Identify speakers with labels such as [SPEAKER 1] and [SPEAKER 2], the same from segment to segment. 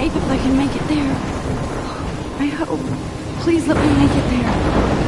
[SPEAKER 1] safe if I can make it there. I hope. Please let me make it there.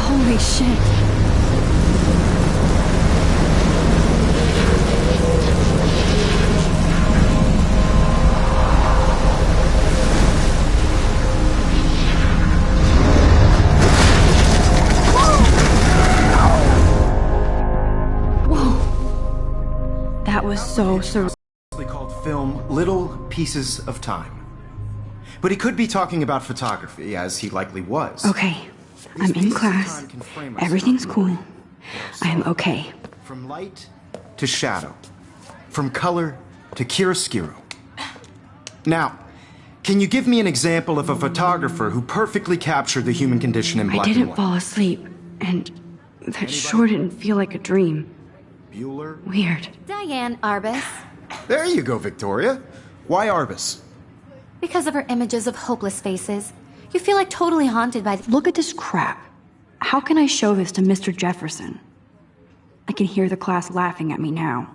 [SPEAKER 1] Holy shit. Whoa. That was so surreal.
[SPEAKER 2] Called film Little Pieces of Time. But he could be talking about photography, as he likely was.
[SPEAKER 1] Okay. I'm in class. Everything's cool. I'm okay.
[SPEAKER 2] From light to shadow. From color to chiaroscuro. Now, can you give me an example of a photographer who perfectly captured the human condition in black and white?
[SPEAKER 1] I didn't fall asleep, and that sure didn't feel like a dream.
[SPEAKER 2] Bueller?
[SPEAKER 1] Weird.
[SPEAKER 3] Diane Arbus.
[SPEAKER 2] There you go, Victoria. Why Arbus?
[SPEAKER 3] Because of her images of hopeless faces. You feel like totally haunted by...
[SPEAKER 1] Look at this crap. How can I show this to Mr. Jefferson? I can hear the class laughing at me now.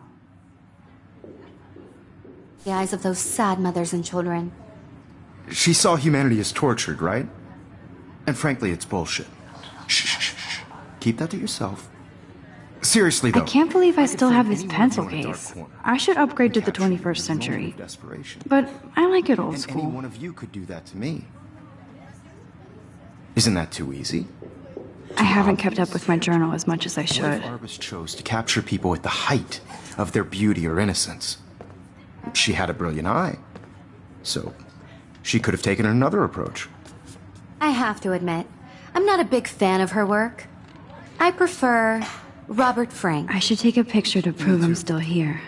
[SPEAKER 3] The eyes of those sad mothers and children.
[SPEAKER 2] She saw humanity as tortured, right? And frankly, it's bullshit. Shh, shh, shh. Keep that to yourself. Seriously, though.
[SPEAKER 1] I can't believe I still have this pencil case. I should upgrade to the 21st century. But I like it old school.
[SPEAKER 2] Any one of you could do that to me. Isn't that too easy?
[SPEAKER 1] I haven't kept up with my journal as much as I should.
[SPEAKER 2] What if Arbus chose to capture people at the height of their beauty or innocence? She had a brilliant eye. So, she could have taken another approach.
[SPEAKER 3] I have to admit, I'm not a big fan of her work. I prefer Robert Frank.
[SPEAKER 1] I should take a picture to prove I'm still here.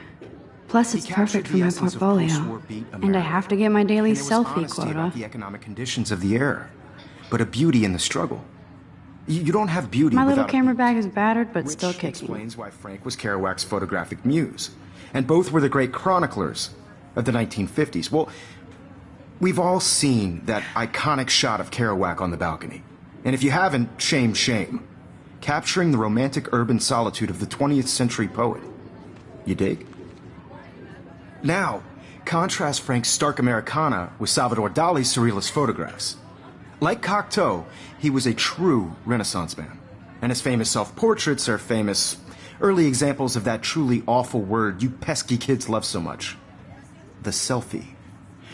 [SPEAKER 1] Plus, it's perfect for my portfolio. And I have to get my daily selfie quota.
[SPEAKER 2] The economic conditions of the era, but a beauty in the struggle. You don't have beauty
[SPEAKER 1] My
[SPEAKER 2] without
[SPEAKER 1] little camera bag is battered, but still kicking.
[SPEAKER 2] Which explains why Frank was Kerouac's photographic muse. And both were the great chroniclers of the 1950s. Well, we've all seen that iconic shot of Kerouac on the balcony. And if you haven't, shame, shame. Capturing the romantic urban solitude of the 20th century poet. You dig? Now, contrast Frank's stark Americana with Salvador Dali's surrealist photographs. Like Cocteau, he was a true Renaissance man. And his famous self-portraits are famous early examples of that truly awful word you pesky kids love so much. The selfie.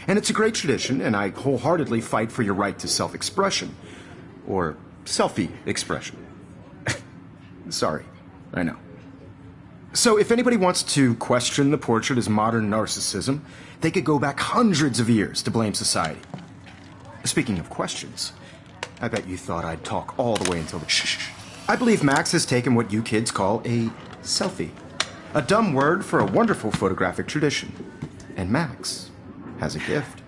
[SPEAKER 2] And it's a great tradition, and I wholeheartedly fight for your right to self-expression. Or selfie expression. Sorry, I know. So if anybody wants to question the portrait as modern narcissism, they could go back hundreds of years to blame society. Speaking of questions, I bet you thought I'd talk all the way until the shh. I believe Max has taken what you kids call a selfie. A dumb word for a wonderful photographic tradition. And Max has a gift.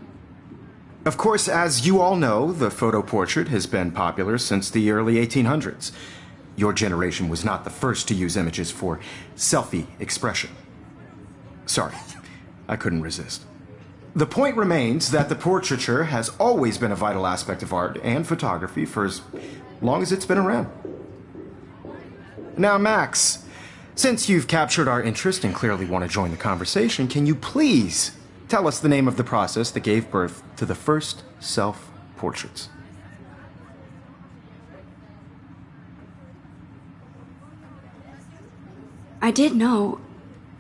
[SPEAKER 2] Of course, as you all know, the photo portrait has been popular since the early 1800s. Your generation was not the first to use images for selfie expression. Sorry, I couldn't resist. The point remains that the portraiture has always been a vital aspect of art and photography for as long as it's been around. Now, Max, since you've captured our interest and clearly want to join the conversation, can you please tell us the name of the process that gave birth to the first self-portraits?
[SPEAKER 1] I did know,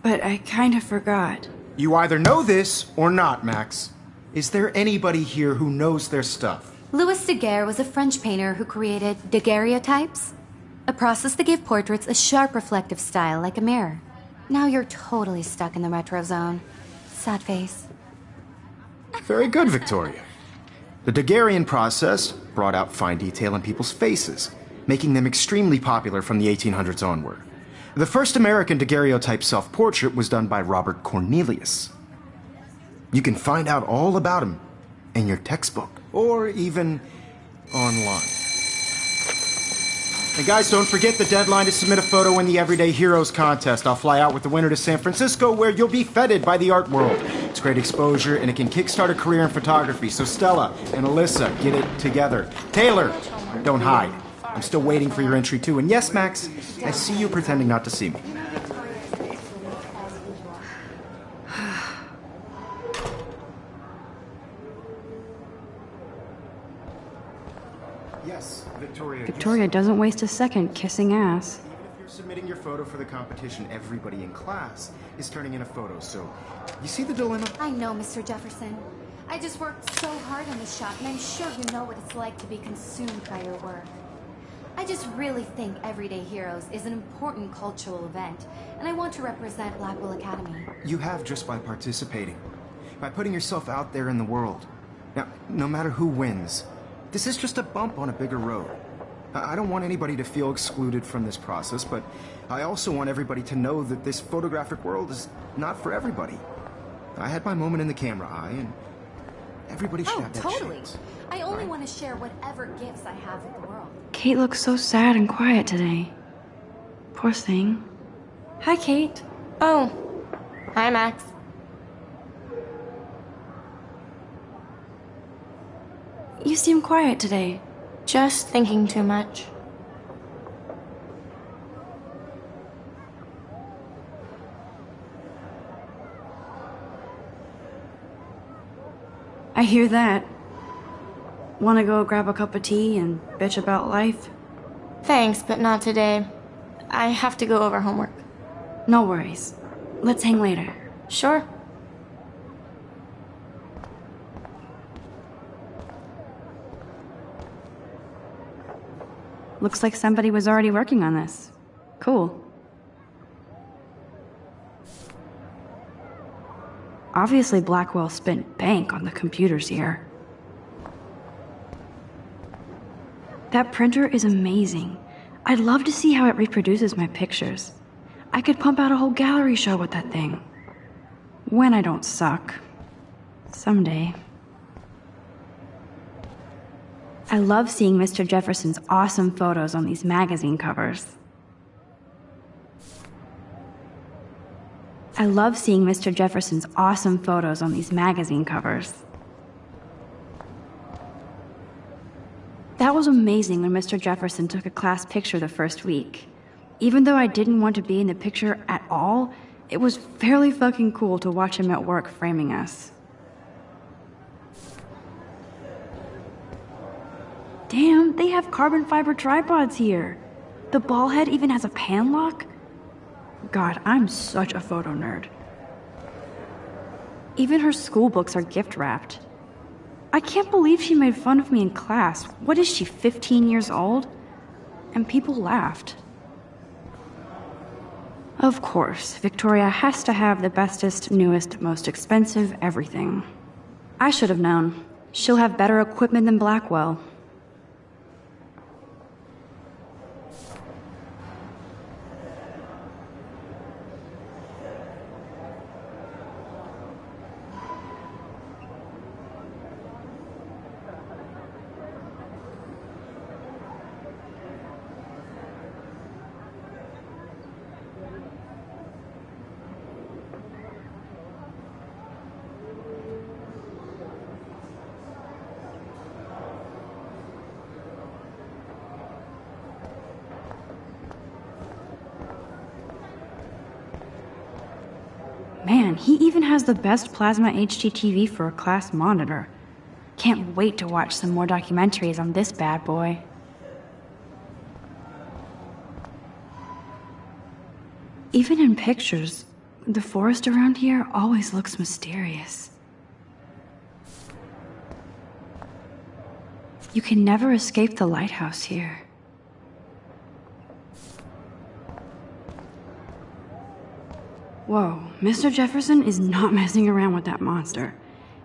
[SPEAKER 1] but I kind of forgot.
[SPEAKER 2] You either know this or not, Max. Is there anybody here who knows their stuff?
[SPEAKER 3] Louis Daguerre was a French painter who created daguerreotypes, a process that gave portraits a sharp reflective style like a mirror. Now you're totally stuck in the retro zone. Sad face.
[SPEAKER 2] Very good, Victoria. The Daguerrean process brought out fine detail in people's faces, making them extremely popular from the 1800s onward. The first American daguerreotype self-portrait was done by Robert Cornelius. You can find out all about him in your textbook, or even online. And guys, don't forget the deadline to submit a photo in the Everyday Heroes contest. I'll fly out with the winner to San Francisco, where you'll be feted by the art world. It's great exposure, and it can kickstart a career in photography. So Stella and Alyssa, get it together. Taylor, don't hide. I'm still waiting for your entry too. And yes, Max, I see you pretending not to see me. Yes, Victoria.
[SPEAKER 1] Victoria doesn't waste a second kissing ass.
[SPEAKER 2] Even if you're submitting your photo for the competition, everybody in class is turning in a photo. So, you see the dilemma?
[SPEAKER 3] I know, Mr. Jefferson. I just worked so hard on this shot, and I'm sure you know what it's like to be consumed by your work. I just really think Everyday Heroes is an important cultural event, and I want to represent Blackwell Academy.
[SPEAKER 2] You have just by participating, by putting yourself out there in the world. Now, no matter who wins, this is just a bump on a bigger road. I don't want anybody to feel excluded from this process, but I also want everybody to know that this photographic world is not for everybody. I had my moment in the camera eye, and everybody should have that chance.
[SPEAKER 3] I only want to share whatever gifts I have with the world.
[SPEAKER 1] Kate looks so sad and quiet today. Poor thing. Hi, Kate.
[SPEAKER 4] Oh. Hi, Max.
[SPEAKER 1] You seem quiet today.
[SPEAKER 4] Just thinking too much.
[SPEAKER 1] I hear that. Want to go grab a cup of tea and bitch about life?
[SPEAKER 4] Thanks, but not today. I have to go over homework.
[SPEAKER 1] No worries. Let's hang later.
[SPEAKER 4] Sure.
[SPEAKER 1] Looks like somebody was already working on this. Cool. Obviously, Blackwell spent bank on the computers here. That printer is amazing. I'd love to see how it reproduces my pictures. I could pump out a whole gallery show with that thing. When I don't suck. Someday. I love seeing Mr. Jefferson's awesome photos on these magazine covers. I love seeing Mr. Jefferson's awesome photos on these magazine covers. That was amazing when Mr. Jefferson took a class picture the first week. Even though I didn't want to be in the picture at all, it was fairly fucking cool to watch him at work framing us. Damn, they have carbon fiber tripods here. The ball head even has a pan lock. God, I'm such a photo nerd. Even her school books are gift wrapped. I can't believe she made fun of me in class. What is she, 15 years old? And people laughed. Of course, Victoria has to have the bestest, newest, most expensive everything. I should have known. She'll have better equipment than Blackwell. Man, he even has the best plasma HDTV for a class monitor. Can't wait to watch some more documentaries on this bad boy. Even in pictures, the forest around here always looks mysterious. You can never escape the lighthouse here. Whoa, Mr. Jefferson is not messing around with that monster.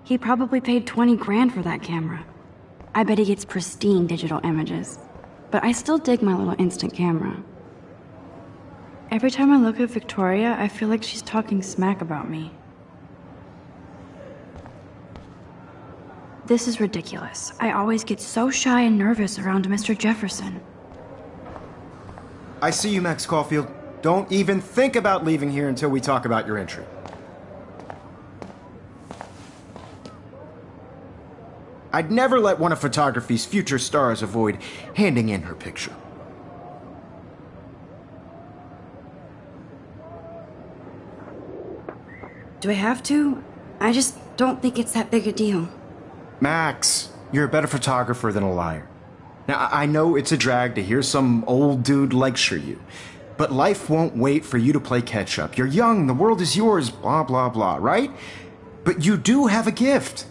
[SPEAKER 1] He probably paid 20 grand for that camera. I bet he gets pristine digital images. But I still dig my little instant camera. Every time I look at Victoria, I feel like she's talking smack about me. This is ridiculous. I always get so shy and nervous around Mr. Jefferson.
[SPEAKER 2] I see you, Max Caulfield. Don't even think about leaving here until we talk about your entry. I'd never let one of photography's future stars avoid handing in her picture.
[SPEAKER 1] Do I have to? I just don't think it's that big a deal.
[SPEAKER 2] Max, you're a better photographer than a liar. Now, I know it's a drag to hear some old dude lecture you, but life won't wait for you to play catch-up. You're young, the world is yours, blah, blah, blah, right? But you do have a gift.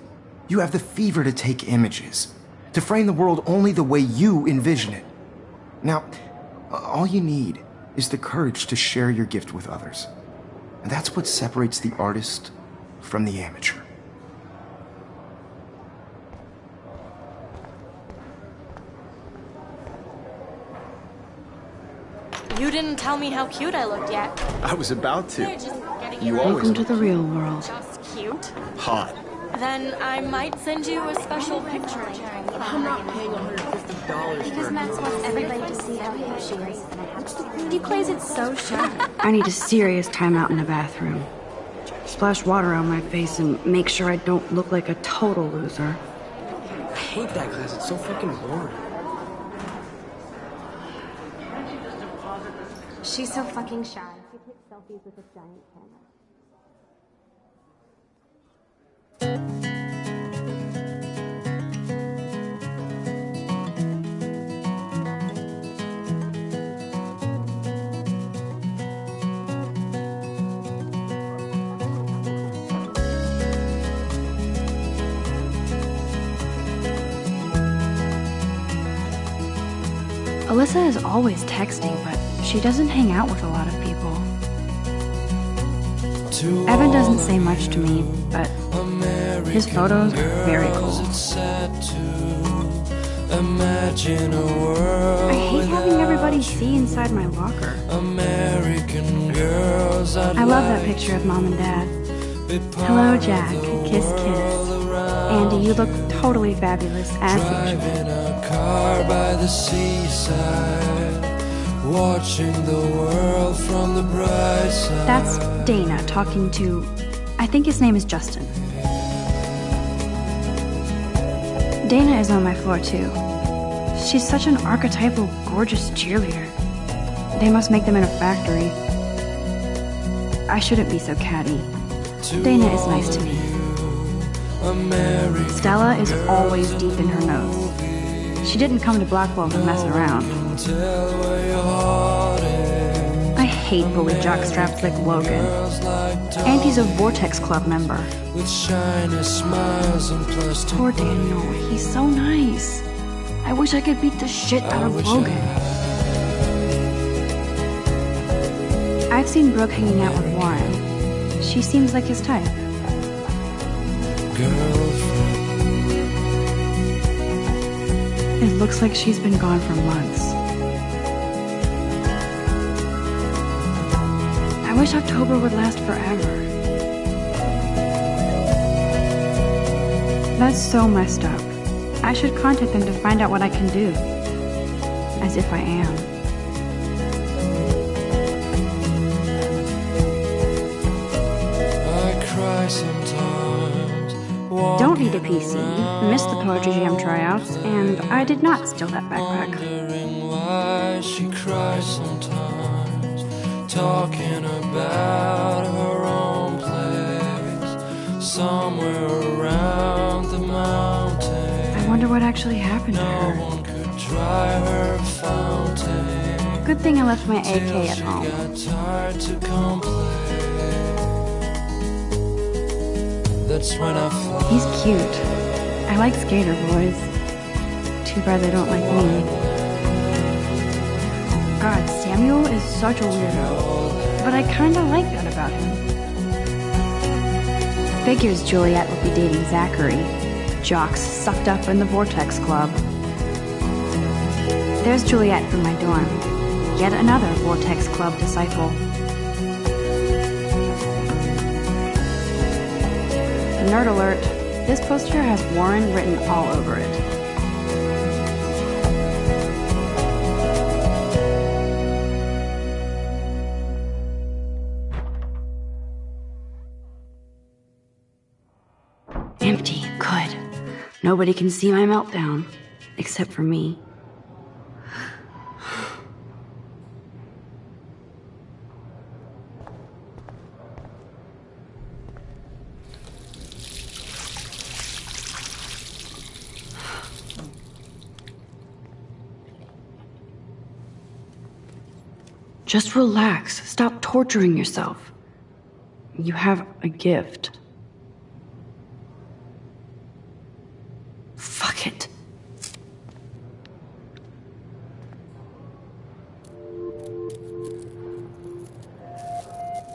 [SPEAKER 2] You have the fever to take images, to frame the world only the way you envision it. Now, all you need is the courage to share your gift with others. And that's what separates the artist from the amateur.
[SPEAKER 4] You didn't tell me how cute I looked yet.
[SPEAKER 2] I was about to.
[SPEAKER 4] You're just getting
[SPEAKER 2] You
[SPEAKER 4] your
[SPEAKER 2] always
[SPEAKER 1] Welcome to the real world.
[SPEAKER 4] just cute.
[SPEAKER 2] hot.
[SPEAKER 4] Then I might send you a special picture.
[SPEAKER 5] I'm not paying $150
[SPEAKER 3] Because
[SPEAKER 5] for
[SPEAKER 3] Max wants everybody to see how hip she is.
[SPEAKER 1] He plays it so shy. I need a serious timeout in the bathroom. Splash water on my face and make sure I don't look like a total loser.
[SPEAKER 5] I hate that class. It's so fucking boring.
[SPEAKER 3] She's so fucking shy. She takes selfies with a giant camera.
[SPEAKER 1] Alyssa is always texting, but she doesn't hang out with a lot of people. Evan doesn't say much to me, but his photos are very cool. I hate having everybody see inside my locker. I love that picture of Mom and Dad. Hello, Jack. Kiss, kiss. Andy, you look totally fabulous, as usual.
[SPEAKER 6] Car by the seaside, watching the world from the bright side.
[SPEAKER 1] That's Dana talking to, I think his name is Justin. Dana is on my floor too. She's such an archetypal, gorgeous cheerleader. They must make them in a factory. I shouldn't be so catty. Dana is nice to me. Stella is always deep in her notes. She didn't come to Blackwell to mess around. I hate bully jockstraps like Logan. And he's a Vortex Club member. Poor Daniel, he's so nice. I wish I could beat the shit out of Logan. I've seen Brooke hanging out with Warren. She seems like his type. It looks like she's been gone for months. I wish October would last forever. That's so messed up. I should contact them to find out what I can do. As if I am.
[SPEAKER 6] I cry sometimes.
[SPEAKER 1] Don't need a PC, missed the Poetry Jam tryouts, and I did not steal that backpack.
[SPEAKER 6] Wondering why she cries sometimes, talking about her own place, somewhere around the mountain.
[SPEAKER 1] I wonder what actually happened to
[SPEAKER 6] No
[SPEAKER 1] her.
[SPEAKER 6] one could dry her fountain.
[SPEAKER 1] Good thing I left my AK
[SPEAKER 6] Till
[SPEAKER 1] at
[SPEAKER 6] she
[SPEAKER 1] home.
[SPEAKER 6] got tired to complain. That's when I fly.
[SPEAKER 1] He's cute. I like skater boys. Too bad they don't like me. God, Samuel is such a weirdo. But I kinda like that about him. Figures Juliet would be dating Zachary. jocks sucked up in the Vortex Club. There's Juliet from my dorm. Yet another Vortex Club disciple. Nerd alert, this poster has Warren written all over it. Empty, good. Nobody can see my meltdown, except for me. Just relax. Stop torturing yourself. You have a gift. Fuck it.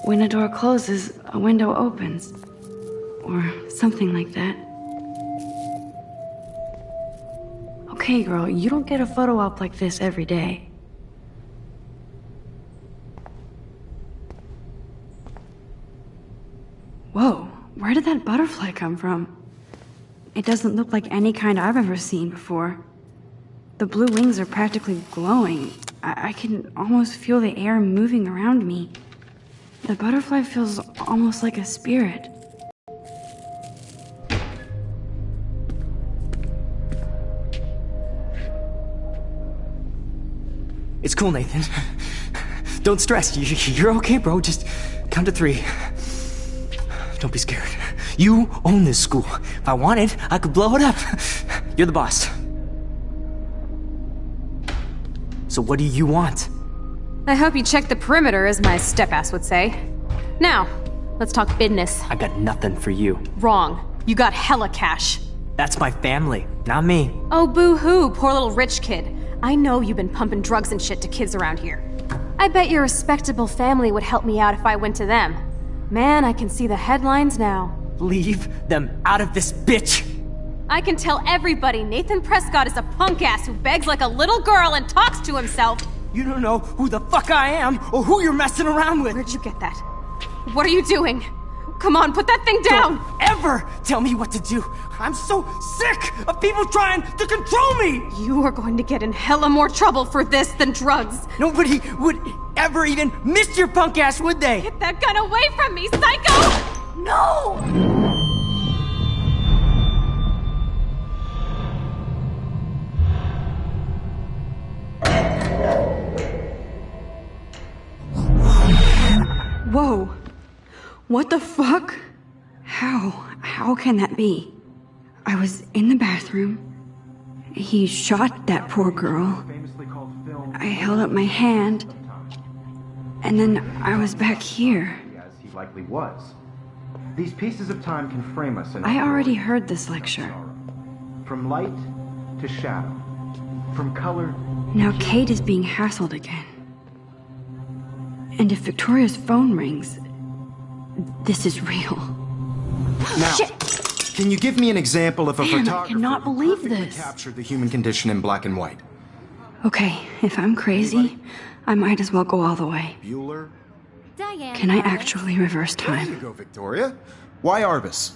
[SPEAKER 1] When a door closes, a window opens. Or something like that. Okay, girl, you don't get a photo op like this every day. Whoa, where did that butterfly come from? It doesn't look like any kind I've ever seen before. The blue wings are practically glowing. I can almost feel the air moving around me. The butterfly feels almost like a spirit.
[SPEAKER 5] It's cool, Nathan. Don't stress. You're okay, bro. Just count to 3. Don't be scared. You own this school. If I wanted, I could blow it up. You're the boss. So what do you want?
[SPEAKER 7] I hope you checked the perimeter, as my step-ass would say. Now, let's talk business.
[SPEAKER 5] I got nothing for you.
[SPEAKER 7] Wrong. You got hella cash.
[SPEAKER 5] That's my family, not me.
[SPEAKER 7] Oh, boo-hoo, poor little rich kid. I know you've been pumping drugs and shit to kids around here. I bet your respectable family would help me out if I went to them. Man, I can see the headlines now.
[SPEAKER 5] Leave them out of this bitch!
[SPEAKER 7] I can tell everybody Nathan Prescott is a punk ass who begs like a little girl and talks to himself.
[SPEAKER 5] You don't know who the fuck I am or who you're messing around with.
[SPEAKER 7] Where'd you get that? What are you doing? Come on, put that thing down!
[SPEAKER 5] Don't ever tell me what to do! I'm so sick of people trying to control me!
[SPEAKER 7] You are going to get in hella more trouble for this than drugs.
[SPEAKER 5] Nobody would ever even miss your punk ass, would they?
[SPEAKER 7] Get that gun away from me, psycho! No!
[SPEAKER 1] Whoa. What the fuck? How can that be? I was in the bathroom. He shot that poor girl. I held up my hand. And then I was back here.
[SPEAKER 2] As he likely was. These pieces of time can frame us in
[SPEAKER 1] I already heard this lecture.
[SPEAKER 2] From light to shadow. From color.
[SPEAKER 1] Now Kate is being hassled again. And if Victoria's phone rings, this is real.
[SPEAKER 2] Now,
[SPEAKER 1] Shit.
[SPEAKER 2] Can you give me an example of a
[SPEAKER 1] Man, I
[SPEAKER 2] photographer
[SPEAKER 1] cannot
[SPEAKER 2] who
[SPEAKER 1] believe
[SPEAKER 2] perfectly
[SPEAKER 1] this.
[SPEAKER 2] captured the human condition in black and white?
[SPEAKER 1] Okay, if I'm crazy, I might as well go all the way.
[SPEAKER 2] Bueller?
[SPEAKER 3] Diane.
[SPEAKER 1] Can I
[SPEAKER 3] got it.
[SPEAKER 1] actually reverse
[SPEAKER 2] There you
[SPEAKER 1] time?
[SPEAKER 2] go, Victoria. Why Arbus?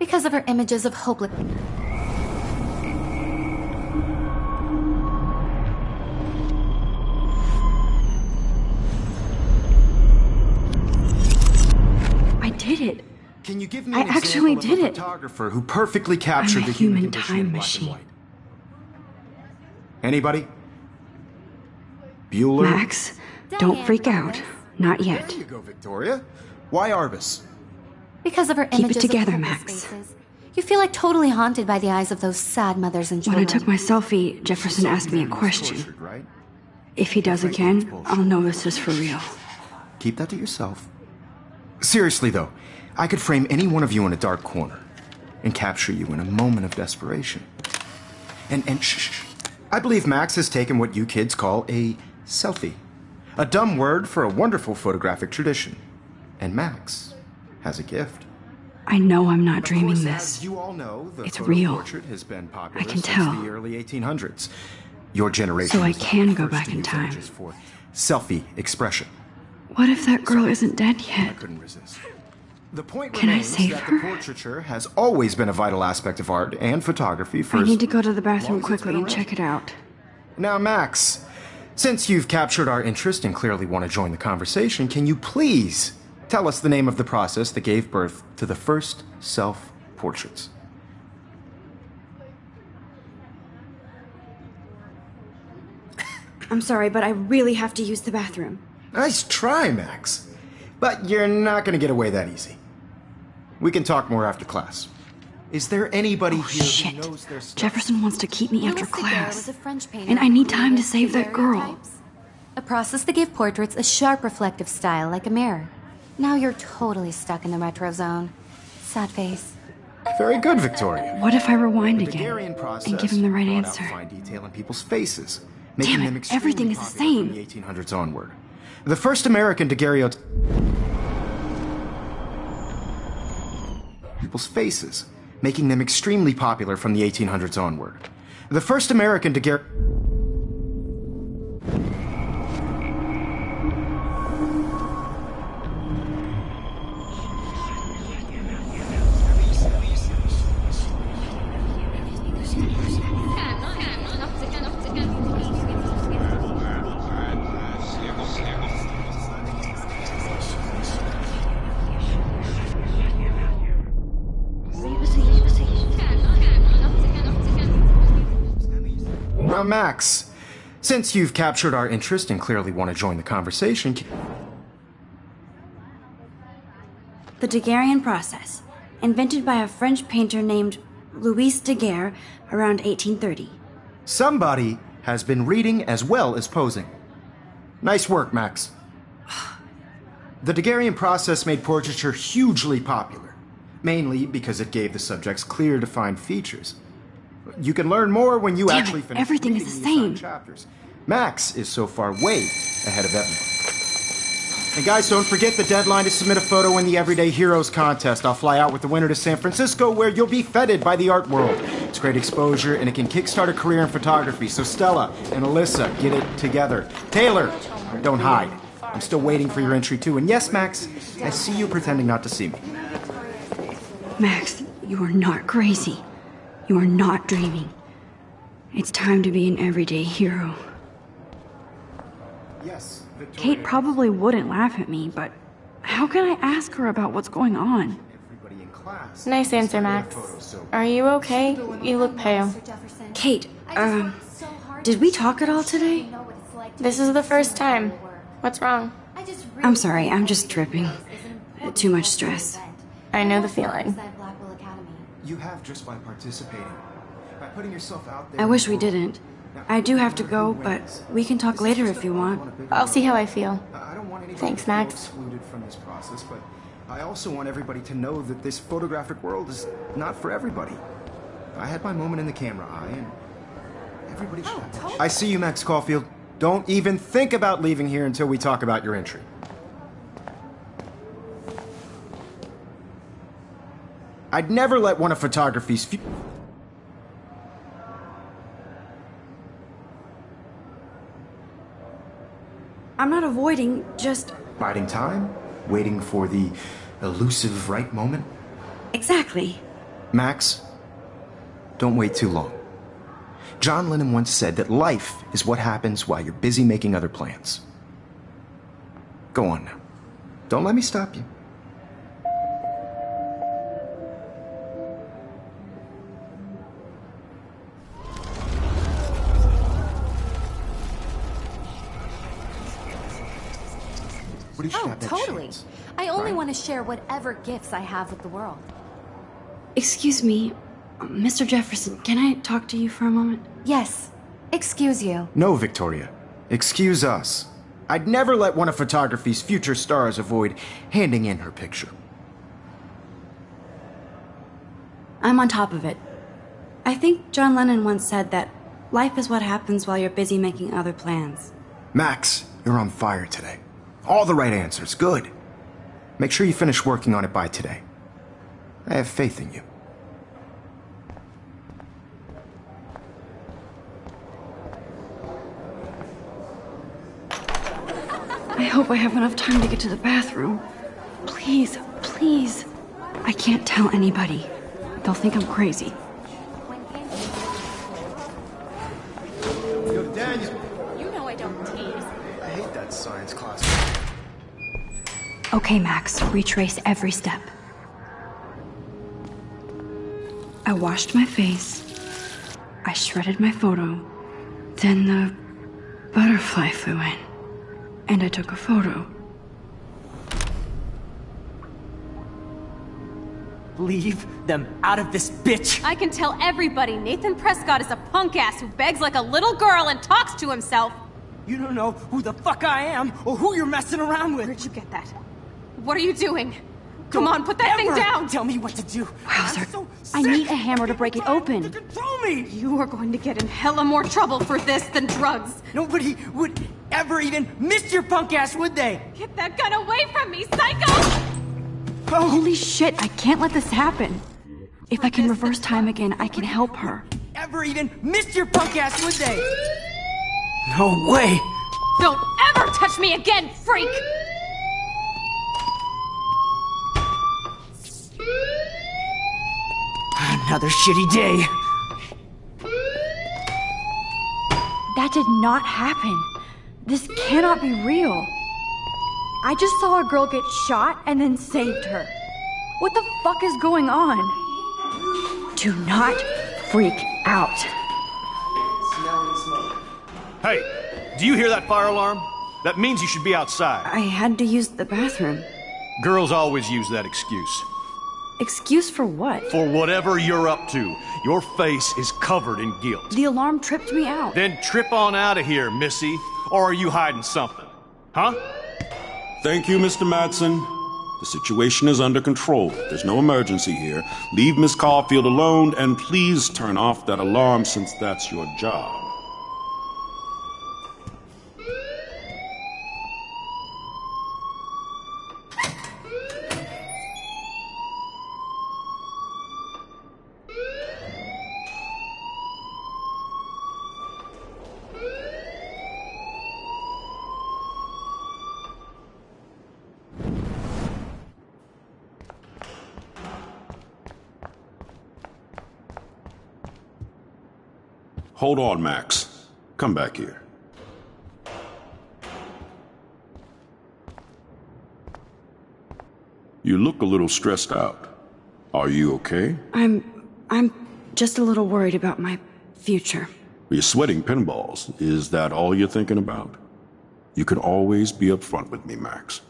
[SPEAKER 3] Because of her images of hopeless.
[SPEAKER 1] I did it.
[SPEAKER 2] Can you give me
[SPEAKER 1] I
[SPEAKER 2] an
[SPEAKER 1] actually
[SPEAKER 2] example
[SPEAKER 1] did
[SPEAKER 2] of a
[SPEAKER 1] it.
[SPEAKER 2] photographer who perfectly captured
[SPEAKER 1] I'm a
[SPEAKER 2] the human
[SPEAKER 1] human
[SPEAKER 2] condition
[SPEAKER 1] time
[SPEAKER 2] in black
[SPEAKER 1] machine.
[SPEAKER 2] and white? Anybody? Bueller?
[SPEAKER 1] Max, don't
[SPEAKER 3] Diane
[SPEAKER 1] freak
[SPEAKER 3] got
[SPEAKER 1] out.
[SPEAKER 3] this.
[SPEAKER 1] Not
[SPEAKER 2] There
[SPEAKER 1] yet.
[SPEAKER 2] you go, Victoria. Why Arbus?
[SPEAKER 3] Because of her
[SPEAKER 1] Keep it
[SPEAKER 3] images
[SPEAKER 1] together,
[SPEAKER 3] of hopeless
[SPEAKER 1] Max.
[SPEAKER 3] faces. You feel like totally haunted by the eyes of those sad mothers and
[SPEAKER 1] When I
[SPEAKER 3] children.
[SPEAKER 1] took my selfie, Jefferson asked me a question.
[SPEAKER 2] Tortured, right?
[SPEAKER 1] If he does again, I'll know this is for real.
[SPEAKER 2] Keep that to yourself. Seriously, though, I could frame any one of you in a dark corner and capture you in a moment of desperation. And shh. I believe Max has taken what you kids call a selfie. A dumb word for a wonderful photographic tradition. And Max has a gift.
[SPEAKER 1] I know I'm not
[SPEAKER 2] Of
[SPEAKER 1] dreaming
[SPEAKER 2] course,
[SPEAKER 1] this.
[SPEAKER 2] as you all know, the
[SPEAKER 1] It's
[SPEAKER 2] photo
[SPEAKER 1] real.
[SPEAKER 2] portrait has been popular
[SPEAKER 1] I can
[SPEAKER 2] since
[SPEAKER 1] tell.
[SPEAKER 2] the early 1800s. Your generation
[SPEAKER 1] So I
[SPEAKER 2] was the
[SPEAKER 1] can go
[SPEAKER 2] first
[SPEAKER 1] back
[SPEAKER 2] to
[SPEAKER 1] in
[SPEAKER 2] use
[SPEAKER 1] time.
[SPEAKER 2] images for selfie expression.
[SPEAKER 1] What if that girl isn't dead
[SPEAKER 2] I
[SPEAKER 1] yet?
[SPEAKER 2] couldn't resist. The point
[SPEAKER 1] Can I
[SPEAKER 2] remains
[SPEAKER 1] save
[SPEAKER 2] that
[SPEAKER 1] her?
[SPEAKER 2] the portraiture has always been a vital aspect of art and photography for
[SPEAKER 1] I need to go to the
[SPEAKER 2] long
[SPEAKER 1] bathroom
[SPEAKER 2] as it's
[SPEAKER 1] quickly
[SPEAKER 2] been
[SPEAKER 1] and
[SPEAKER 2] around.
[SPEAKER 1] check it out.
[SPEAKER 2] Now, Max, since you've captured our interest and clearly want to join the conversation, can you please tell us the name of the process that gave birth to the first self-portraits?
[SPEAKER 1] I'm sorry, but I really have to use the bathroom.
[SPEAKER 2] Nice try, Max. But you're not going to get away that easy. We can talk more after class. Is there anybody here
[SPEAKER 1] Shit.
[SPEAKER 2] who knows their stuff?
[SPEAKER 1] Jefferson wants to keep me after
[SPEAKER 3] Louis Daguerre
[SPEAKER 1] class.
[SPEAKER 3] was a French painter
[SPEAKER 1] And I need
[SPEAKER 3] who
[SPEAKER 1] time to
[SPEAKER 3] created
[SPEAKER 1] save that girl.
[SPEAKER 3] daguerreotypes, a process that gave portraits a sharp reflective style like a mirror. Now you're totally stuck in the retro zone. Sad face.
[SPEAKER 2] Very good, Victoria.
[SPEAKER 1] What if I rewind
[SPEAKER 2] The
[SPEAKER 1] again
[SPEAKER 2] Daguerrean process
[SPEAKER 1] and give him the right
[SPEAKER 2] brought out
[SPEAKER 1] answer?
[SPEAKER 2] fine detail in people's faces, making
[SPEAKER 1] Damn it,
[SPEAKER 2] them extremely
[SPEAKER 1] everything is the
[SPEAKER 2] popular
[SPEAKER 1] same.
[SPEAKER 2] from the 1800s onward. The first American daguerreotype people's faces, making them extremely popular from the 1800s onward. The first American daguerre Now, Max, since you've captured our interest and clearly want to join the conversation,
[SPEAKER 1] The Daguerrean process, invented by a French painter named Louis Daguerre around 1830.
[SPEAKER 2] somebody has been reading as well as posing. Nice work, Max. The Daguerrean process made portraiture hugely popular, mainly because it gave the subjects clear, defined features. You can learn more when you
[SPEAKER 1] Damn
[SPEAKER 2] actually
[SPEAKER 1] it,
[SPEAKER 2] finish
[SPEAKER 1] everything is
[SPEAKER 2] reading
[SPEAKER 1] the
[SPEAKER 2] assigned
[SPEAKER 1] same.
[SPEAKER 2] chapters. Max is so far way ahead of everyone. And guys, don't forget the deadline to submit a photo in the Everyday Heroes contest. I'll fly out with the winner to San Francisco, where you'll be feted by the art world. It's great exposure, and it can kickstart a career in photography. So Stella and Alyssa, get it together. Taylor, don't hide. I'm still waiting for your entry too. And yes, Max, I see you pretending not to see me.
[SPEAKER 1] Max, you are not crazy. You are not dreaming. It's time to be an everyday hero.
[SPEAKER 2] Yes, Victoria.
[SPEAKER 1] Kate probably wouldn't laugh at me, but how can I ask her about what's going on?
[SPEAKER 2] Everybody in class.
[SPEAKER 4] Nice answer, Max. Are you okay? You look pale.
[SPEAKER 3] Mr. Jefferson.
[SPEAKER 1] Kate,
[SPEAKER 3] I just worked so hard
[SPEAKER 1] did
[SPEAKER 3] to
[SPEAKER 1] we
[SPEAKER 3] make
[SPEAKER 1] talk at all
[SPEAKER 3] sure
[SPEAKER 1] today?
[SPEAKER 3] you know what it's like to
[SPEAKER 4] This
[SPEAKER 3] be
[SPEAKER 4] is the first
[SPEAKER 3] consumed by
[SPEAKER 4] time.
[SPEAKER 3] your work.
[SPEAKER 4] What's wrong?
[SPEAKER 3] I just
[SPEAKER 1] I'm
[SPEAKER 3] really
[SPEAKER 1] sorry,
[SPEAKER 3] think
[SPEAKER 1] I'm just
[SPEAKER 3] Everyday
[SPEAKER 1] tripping.
[SPEAKER 3] Heroes is an important
[SPEAKER 1] Too much
[SPEAKER 3] cultural
[SPEAKER 1] stress.
[SPEAKER 3] event.
[SPEAKER 4] I know the
[SPEAKER 3] also
[SPEAKER 4] feeling.
[SPEAKER 3] represent Blackwell Academy.
[SPEAKER 2] You have just by participating, by putting yourself out there.
[SPEAKER 1] I
[SPEAKER 2] in
[SPEAKER 1] wish
[SPEAKER 2] the
[SPEAKER 1] we
[SPEAKER 2] world.
[SPEAKER 1] didn't.
[SPEAKER 2] Now,
[SPEAKER 1] I do have to
[SPEAKER 2] no
[SPEAKER 1] go,
[SPEAKER 2] matter who
[SPEAKER 1] but
[SPEAKER 2] wins,
[SPEAKER 1] we can talk
[SPEAKER 2] this is
[SPEAKER 1] later
[SPEAKER 2] just
[SPEAKER 1] if you
[SPEAKER 2] a
[SPEAKER 1] want.
[SPEAKER 2] on a bigger
[SPEAKER 4] I'll see
[SPEAKER 2] level.
[SPEAKER 4] how I feel.
[SPEAKER 2] I don't want anybody
[SPEAKER 4] Thanks,
[SPEAKER 2] to feel
[SPEAKER 4] Max.
[SPEAKER 2] excluded from this process, but I also want everybody to know that this photographic world is not for everybody. I had my moment in the camera eye, and everybody should have it. I see you, Max Caulfield. Don't even think about leaving here until we talk about your entry. I'd never let one of photography's
[SPEAKER 1] I'm not avoiding, just.
[SPEAKER 2] biding time, waiting for the elusive right moment.
[SPEAKER 1] Exactly.
[SPEAKER 2] Max, don't wait too long. John Lennon once said that life is what happens while you're busy making other plans. Go on now. Don't let me stop you. What do you should
[SPEAKER 3] Oh,
[SPEAKER 2] have that
[SPEAKER 3] totally.
[SPEAKER 2] chance,
[SPEAKER 3] I only
[SPEAKER 2] right?
[SPEAKER 3] want to share whatever gifts I have with the world.
[SPEAKER 1] Excuse me, Mr. Jefferson, can I talk to you for a moment?
[SPEAKER 3] Yes. Excuse you.
[SPEAKER 2] No, Victoria. Excuse us. I'd never let one of photography's future stars avoid handing in her picture.
[SPEAKER 1] I'm on top of it. I think John Lennon once said that life is what happens while you're busy making other plans.
[SPEAKER 2] Max, you're on fire today. All the right answers. Good. Make sure you finish working on it by today. I have faith in you.
[SPEAKER 1] I hope I have enough time to get to the bathroom. Please, please. I can't tell anybody. They'll think I'm crazy.
[SPEAKER 2] Yo, Daniel.
[SPEAKER 7] You know I don't tease.
[SPEAKER 2] I hate that science class.
[SPEAKER 1] Okay, Max, retrace every step. I washed my face. I shredded my photo. Then the butterfly flew in. And I took a photo.
[SPEAKER 5] Leave them out of this, bitch!
[SPEAKER 7] I can tell everybody Nathan Prescott is a punk ass who begs like a little girl and talks to himself.
[SPEAKER 5] You don't know who the fuck I am or who you're messing around with.
[SPEAKER 7] Where'd you get that? What are you doing? Come on, put that thing
[SPEAKER 5] Ever
[SPEAKER 7] down!
[SPEAKER 5] Tell me what to do.
[SPEAKER 1] Wowzer.
[SPEAKER 5] I'm so
[SPEAKER 1] I
[SPEAKER 5] sick
[SPEAKER 1] need a hammer to break it
[SPEAKER 5] of people
[SPEAKER 1] open.
[SPEAKER 5] trying to control me.
[SPEAKER 7] You are going to get in hella more trouble for this than drugs.
[SPEAKER 5] Nobody would ever even miss your punk ass, would they?
[SPEAKER 7] Get that gun away from me, psycho!
[SPEAKER 1] Holy shit, I can't let this happen. If I can reverse time again, I can help her.
[SPEAKER 5] Ever even miss your punk ass, would they? No way!
[SPEAKER 7] Don't ever touch me again, freak!
[SPEAKER 5] Another shitty day.
[SPEAKER 1] That did not happen. This cannot be real. I just saw a girl get shot and then saved her. What the fuck is going on? Do not freak out.
[SPEAKER 8] Hey, do you hear that fire alarm? That means you should be outside.
[SPEAKER 1] I had to use the bathroom.
[SPEAKER 8] Girls always use that excuse.
[SPEAKER 1] Excuse for what?
[SPEAKER 8] For whatever you're up to, your face is covered in guilt.
[SPEAKER 1] The alarm tripped me out.
[SPEAKER 8] Then trip on out of here, Missy. Or are you hiding something? Huh?
[SPEAKER 9] Thank you, Mr. Madsen. The situation is under control. There's no emergency here. Leave Miss Caulfield alone, and please turn off that alarm since that's your job. Hold on, Max. Come back here. You look a little stressed out. Are you okay?
[SPEAKER 1] I'm just a little worried about my future.
[SPEAKER 9] You're sweating pinballs. Is that all you're thinking about? You can always be upfront with me, Max.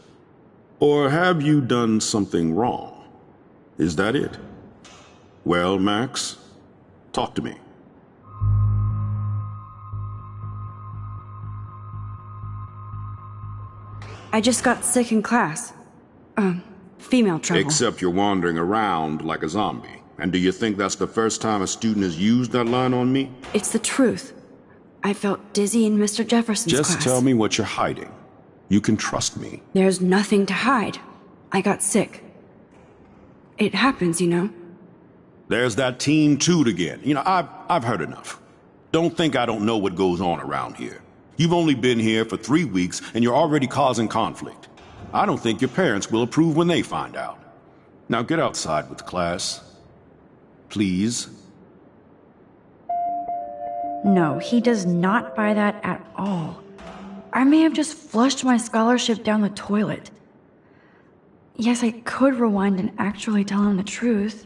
[SPEAKER 9] Or have you done something wrong? Is that it? Well, Max, talk to me.
[SPEAKER 1] I just got sick in class. Female trouble.
[SPEAKER 9] Except you're wandering around like a zombie. And do you think that's the first time a student has used that line on me?
[SPEAKER 1] It's the truth. I felt dizzy in Mr. Jefferson's class.
[SPEAKER 9] Just tell me what you're hiding. You can trust me.
[SPEAKER 1] There's nothing to hide. I got sick. It happens, you know.
[SPEAKER 9] There's that teen toot again. I've heard enough. Don't think I don't know what goes on around here. You've only been here for 3 weeks, and you're already causing conflict. I don't think your parents will approve when they find out. Now get outside with class. Please.
[SPEAKER 1] No, he does not buy that at all. I may have just flushed my scholarship down the toilet. Yes, I could rewind and actually tell him the truth.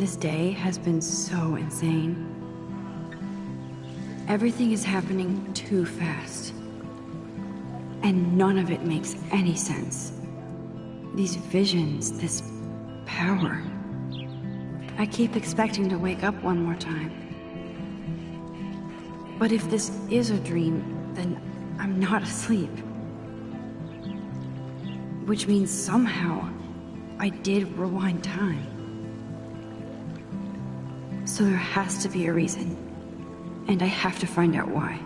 [SPEAKER 1] This day has been so insane. Everything is happening too fast. And none of it makes any sense. These visions, this power. I keep expecting to wake up one more time. But if this is a dream, then I'm not asleep. Which means somehow I did rewind time. So there has to be a reason. And I have to find out why.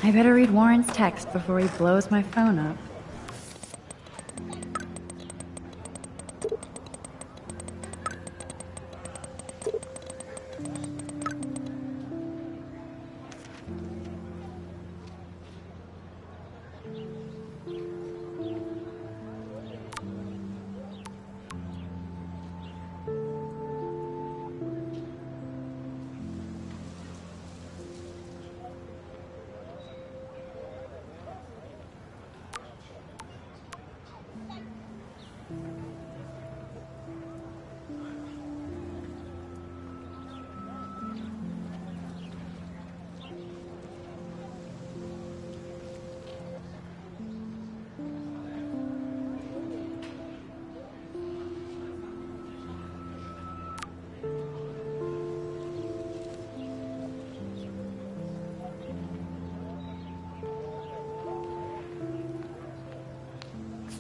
[SPEAKER 1] I better read Warren's text before he blows my phone up.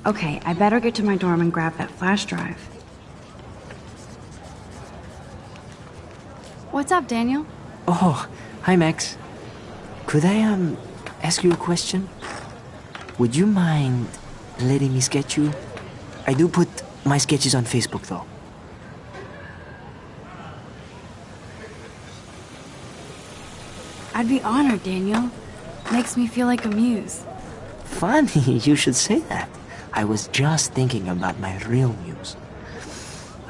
[SPEAKER 1] Okay, I better get to my dorm and grab that flash drive. What's up, Daniel?
[SPEAKER 5] Oh, hi, Max. Could I, ask you a question? Would you mind letting me sketch you? I do put my sketches on Facebook, though.
[SPEAKER 1] I'd be honored, Daniel. Makes me feel like a muse.
[SPEAKER 5] Funny, you should say that. I was just thinking about my real muse.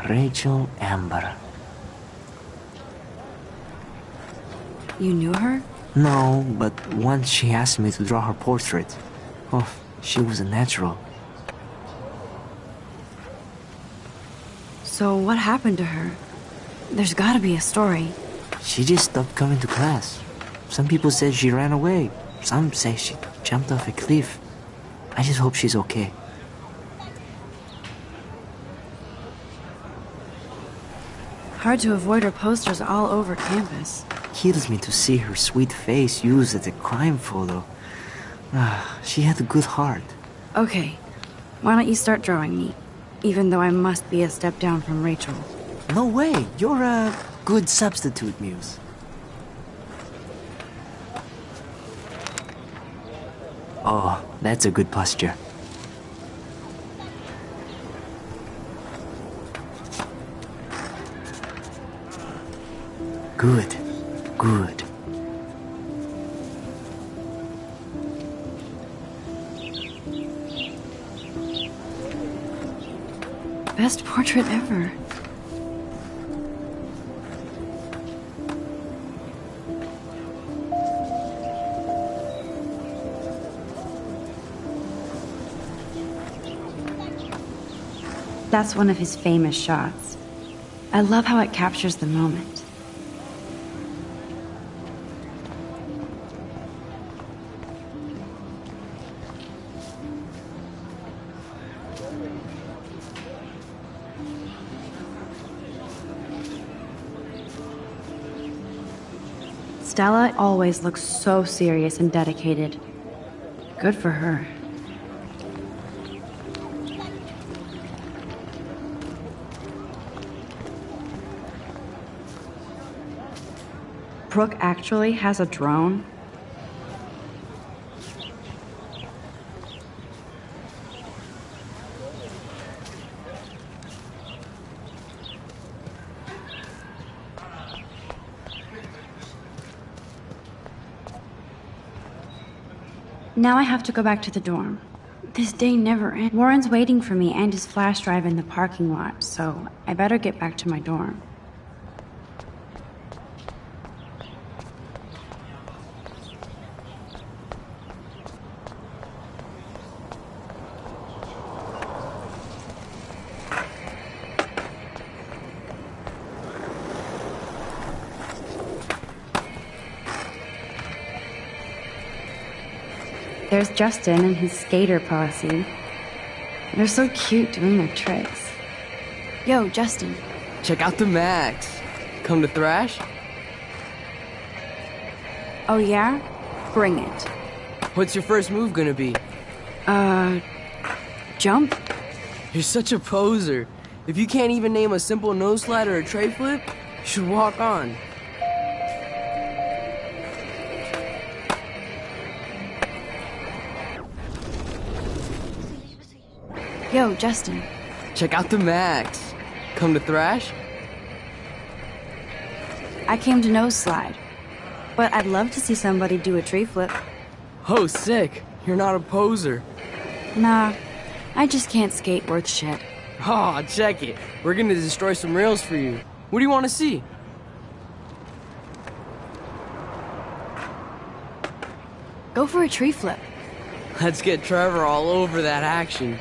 [SPEAKER 5] Rachel Amber.
[SPEAKER 1] You knew her?
[SPEAKER 5] No, but once she asked me to draw her portrait. Oh, she was a natural.
[SPEAKER 1] So what happened to her? There's gotta be a story.
[SPEAKER 5] She just stopped coming to class. Some people said she ran away. Some say she jumped off a cliff. I just hope she's okay.
[SPEAKER 1] Hard to avoid her posters all over campus.
[SPEAKER 5] Kills me to see her sweet face used as a crime photo. She had a good heart.
[SPEAKER 1] Okay, why don't you start drawing me? Even though I must be a step down from Rachel.
[SPEAKER 5] No way, you're a good substitute, Muse. Oh, that's a good posture. Good, good.
[SPEAKER 1] Best portrait ever. That's one of his famous shots. I love how it captures the moment. Stella always looks so serious and dedicated. Good for her. Brooke actually has a drone? Now I have to go back to the dorm. This day never ends. Warren's waiting for me and his flash drive in the parking lot, so I better get back to my dorm. There's Justin and his skater posse. They're so cute doing their tricks. Yo, Justin.
[SPEAKER 10] Check out the Max. Come to thrash?
[SPEAKER 1] Oh yeah? Bring it.
[SPEAKER 10] What's your first move gonna be?
[SPEAKER 1] Jump?
[SPEAKER 10] You're such a poser. If you can't even name a simple nose slide or a tray flip, you should walk on.
[SPEAKER 1] Yo, Justin.
[SPEAKER 10] Check out the Max. Come to thrash?
[SPEAKER 1] I came to nose slide. But I'd love to see somebody do a tree flip.
[SPEAKER 10] Oh, sick. You're not a poser.
[SPEAKER 1] Nah, I just can't skate worth shit.
[SPEAKER 10] Aw, check it. We're gonna destroy some rails for you. What do you want to see?
[SPEAKER 1] Go for a tree flip.
[SPEAKER 10] Let's get Trevor all over that action.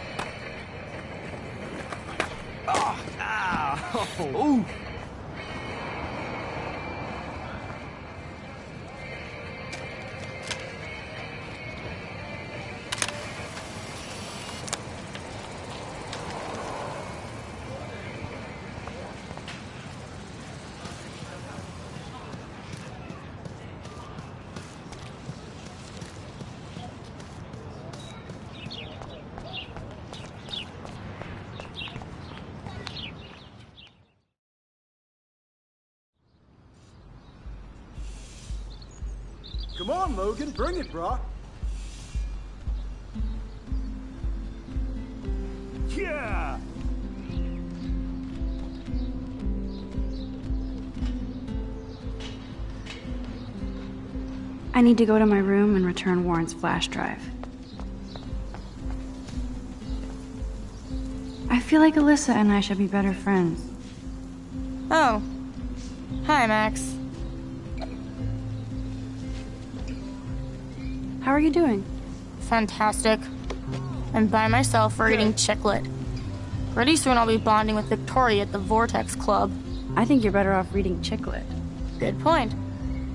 [SPEAKER 10] Ooh.
[SPEAKER 8] Come on, Logan, bring it, brah. Yeah!
[SPEAKER 1] I need to go to my room and return Warren's flash drive. I feel like Alyssa and I should be better friends.
[SPEAKER 4] Oh. Hi, Max.
[SPEAKER 1] How are you doing?
[SPEAKER 4] Fantastic. I'm by myself reading Chicklet. Pretty soon I'll be bonding with Victoria at the Vortex Club.
[SPEAKER 1] I think you're better off reading Chicklet.
[SPEAKER 4] Good point.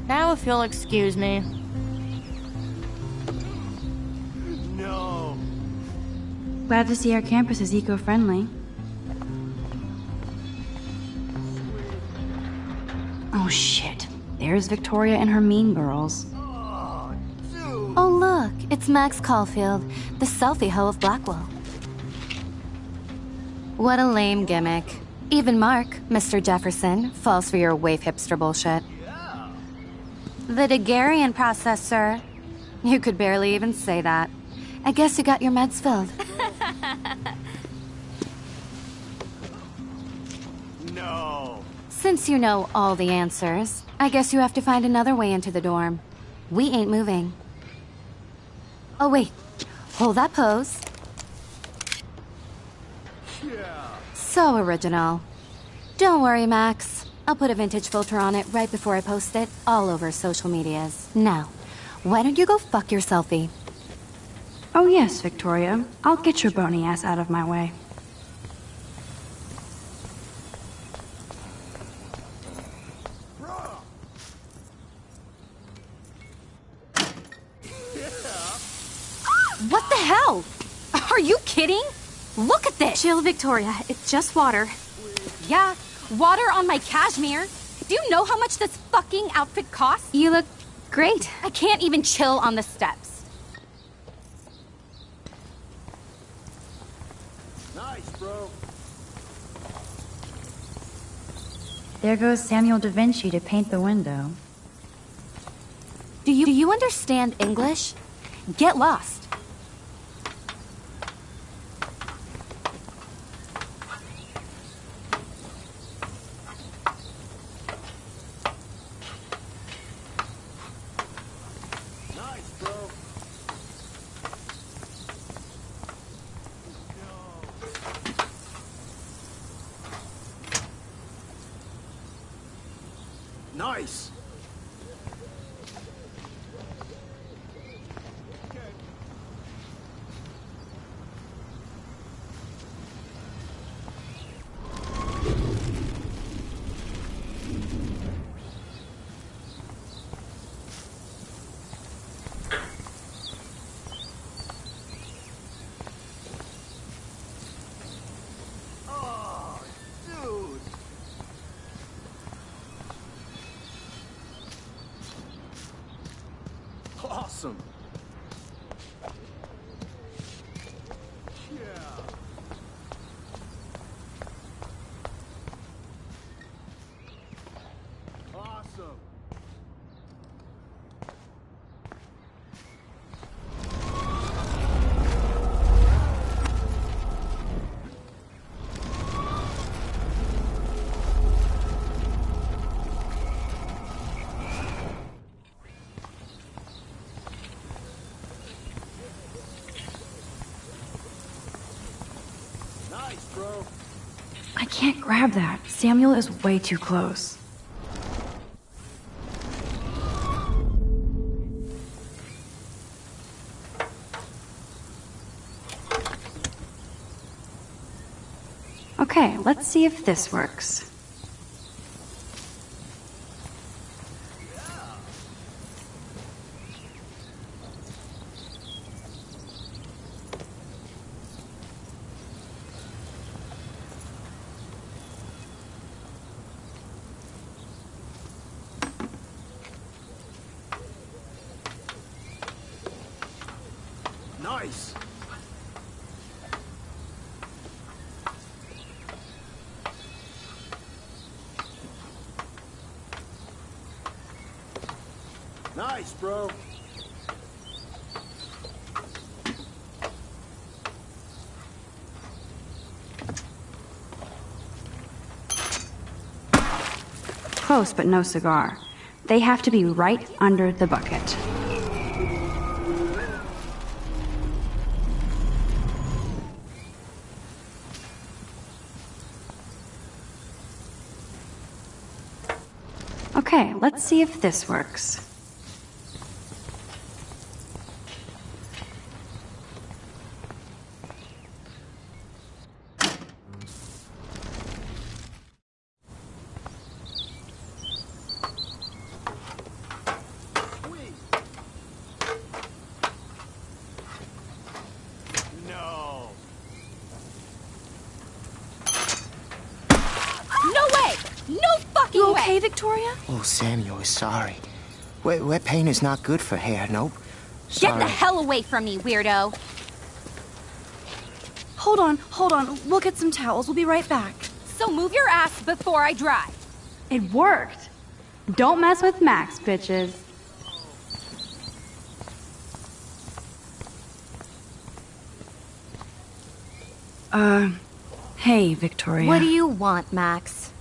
[SPEAKER 4] Now if you'll excuse me.
[SPEAKER 8] No.
[SPEAKER 1] Glad to see our campus is eco-friendly. Oh shit. There's Victoria and her mean girls.
[SPEAKER 3] Oh look, it's Max Caulfield, the selfie hoe of Blackwell. What a lame gimmick. Even Mark, Mr. Jefferson, falls for your wave hipster bullshit. The Daguerrean process, sir. You could barely even say that. I guess you got your meds filled.
[SPEAKER 8] No.
[SPEAKER 3] Since you know all the answers, I guess you have to find another way into the dorm. We ain't moving. Oh wait, hold that pose.
[SPEAKER 8] Yeah.
[SPEAKER 3] So original. Don't worry, Max. I'll put a vintage filter on it right before I post it all over social medias. Now, why don't you go fuck your selfie?
[SPEAKER 1] Oh yes, Victoria. I'll get your bony ass out of my way.
[SPEAKER 7] What the hell? Are you kidding? Look at this! Chill, Victoria. It's just water. Yeah, water on my cashmere. Do you know how much this fucking outfit costs?
[SPEAKER 3] You look great.
[SPEAKER 7] I can't even chill on the steps.
[SPEAKER 8] Nice, bro.
[SPEAKER 1] There goes Samuel da Vinci to paint the window.
[SPEAKER 3] Do you understand English? Get lost.
[SPEAKER 8] Nice! Awesome. Awesome. Nice, bro.
[SPEAKER 1] I can't grab that. Samuel is way too close. Okay, let's see if this works.
[SPEAKER 8] Nice. Nice, bro.
[SPEAKER 1] Close, but no cigar. They have to be right under the bucket. Okay, let's see if this works.
[SPEAKER 8] No.
[SPEAKER 3] No way! No fucking
[SPEAKER 1] You
[SPEAKER 3] way!
[SPEAKER 1] okay, Victoria?
[SPEAKER 11] Oh, Samuel is sorry. Wet paint is not good for hair, nope.
[SPEAKER 3] Get the hell away from me, weirdo!
[SPEAKER 1] Hold on. We'll get some towels. We'll be right back.
[SPEAKER 3] So move your ass before I drive.
[SPEAKER 1] It worked. Don't mess with Max, bitches. Hey, Victoria.
[SPEAKER 3] What do you want, Max?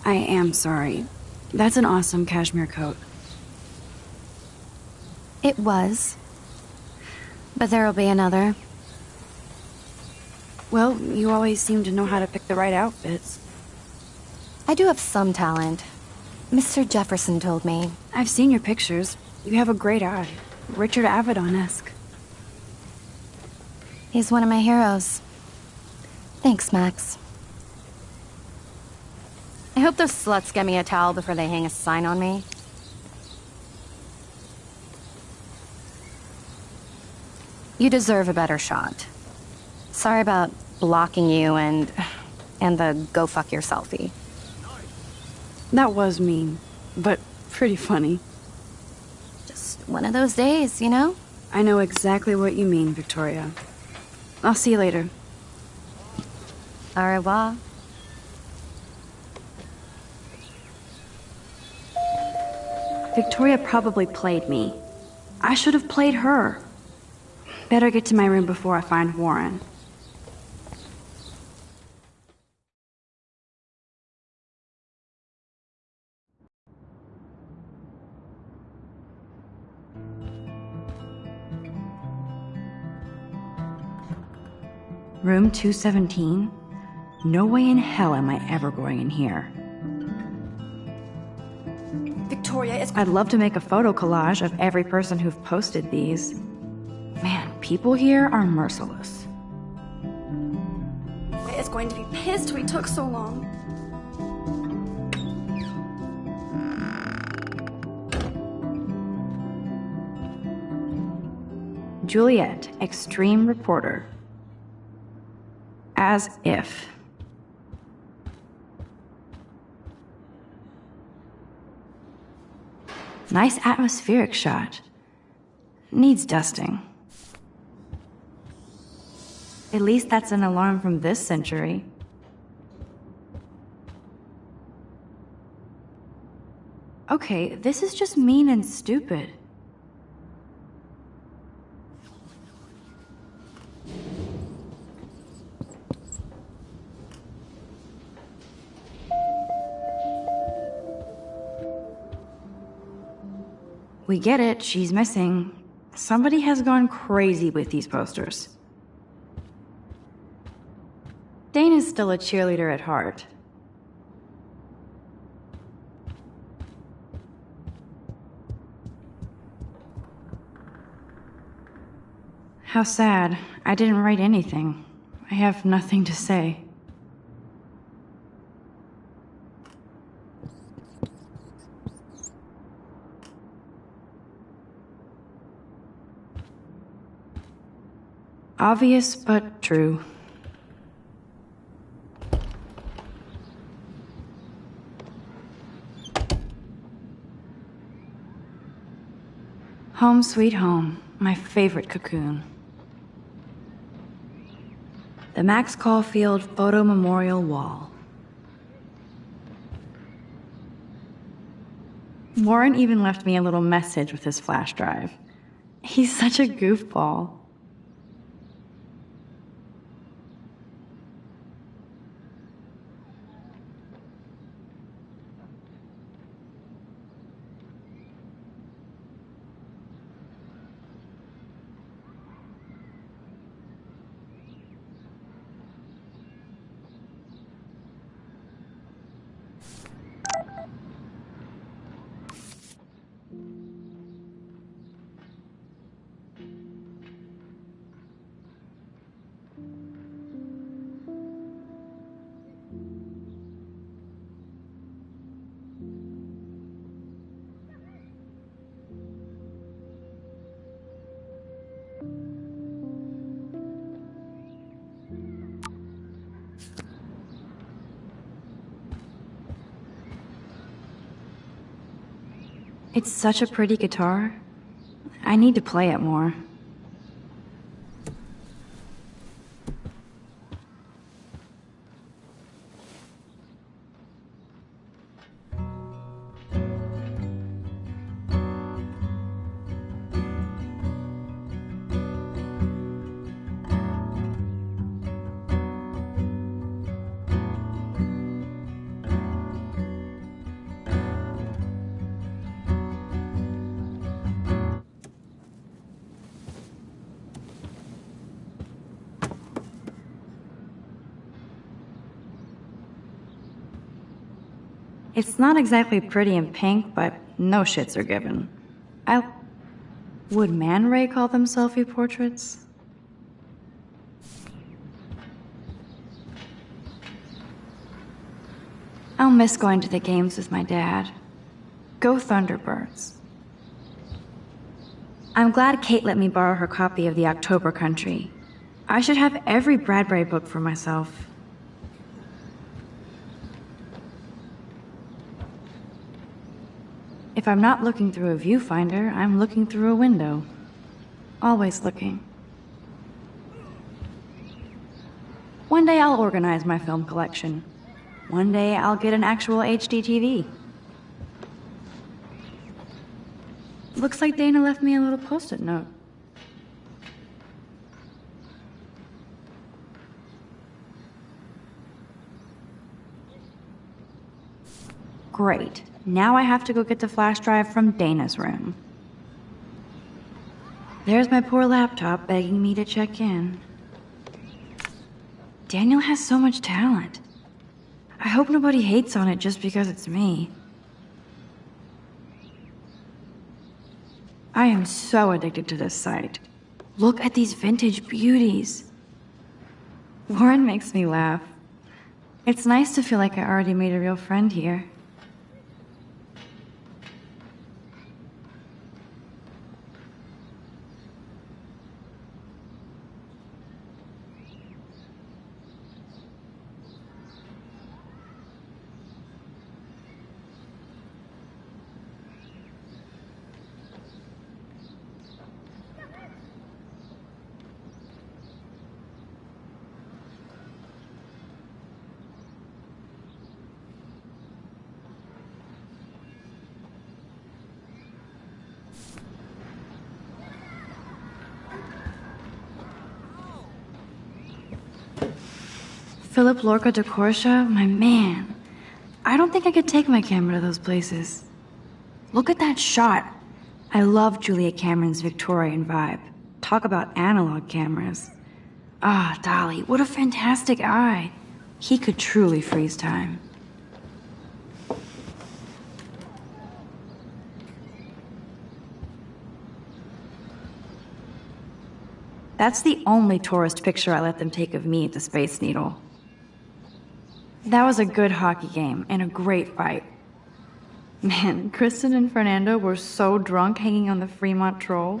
[SPEAKER 1] I am sorry. That's an awesome cashmere coat.
[SPEAKER 3] It was. But there'll be another.
[SPEAKER 1] Well, you always seem to know how to pick the right outfits.
[SPEAKER 3] I do have some talent. Mr. Jefferson told me.
[SPEAKER 1] I've seen your pictures. You have a great eye. Richard Avedon-esque.
[SPEAKER 3] He's one of my heroes. Thanks, Max. I hope those sluts get me a towel before they hang a sign on me. You deserve a better shot. Sorry about blocking you and the go fuck your selfie.
[SPEAKER 1] That was mean, but pretty funny.
[SPEAKER 3] Just one of those days, you know?
[SPEAKER 1] I know exactly what you mean, Victoria. I'll see you later.
[SPEAKER 3] Au revoir.
[SPEAKER 1] Victoria probably played me. I should have played her. Better get to my room before I find Warren. Room 217? No way in hell am I ever going in here.
[SPEAKER 12] Victoria is...
[SPEAKER 1] I'd love to make a photo collage of every person who've posted these. Man, people here are merciless.
[SPEAKER 12] is going to be pissed we took so long.
[SPEAKER 1] Juliet, extreme reporter. As if. Nice atmospheric shot. Needs dusting. At least that's an alarm from this century. Okay, this is just mean and stupid. We get it, she's missing. Somebody has gone crazy with these posters. Dana's still a cheerleader at heart. How sad. I didn't write anything. I have nothing to say. Obvious, but true. Home sweet home, my favorite cocoon. The Max Caulfield Photo Memorial Wall. Warren even left me a little message with his flash drive. He's such a goofball. It's such a pretty guitar. I need to play it more. It's not exactly pretty in pink, but no shits are given. Would Man Ray call them selfie portraits? I'll miss going to the games with my dad. Go Thunderbirds. I'm glad Kate let me borrow her copy of The October Country. I should have every Bradbury book for myself. If I'm not looking through a viewfinder, I'm looking through a window. Always looking. One day I'll organize my film collection. One day I'll get an actual HD TV. Looks like Dana left me a little post-it note. Great. Now I have to go get the flash drive from Dana's room. There's my poor laptop begging me to check in. Daniel has so much talent. I hope nobody hates on it just because it's me. I am so addicted to this site. Look at these vintage beauties. Warren makes me laugh. It's nice to feel like I already made a real friend here. Philip Lorca de Corsia, my man. I don't think I could take my camera to those places. Look at that shot. I love Juliet Cameron's Victorian vibe. Talk about analog cameras. Ah, Dolly, what a fantastic eye. He could truly freeze time. That's the only tourist picture I let them take of me at the Space Needle. That was a good hockey game and a great fight. Man, Kristen and Fernando were so drunk hanging on the Fremont Troll.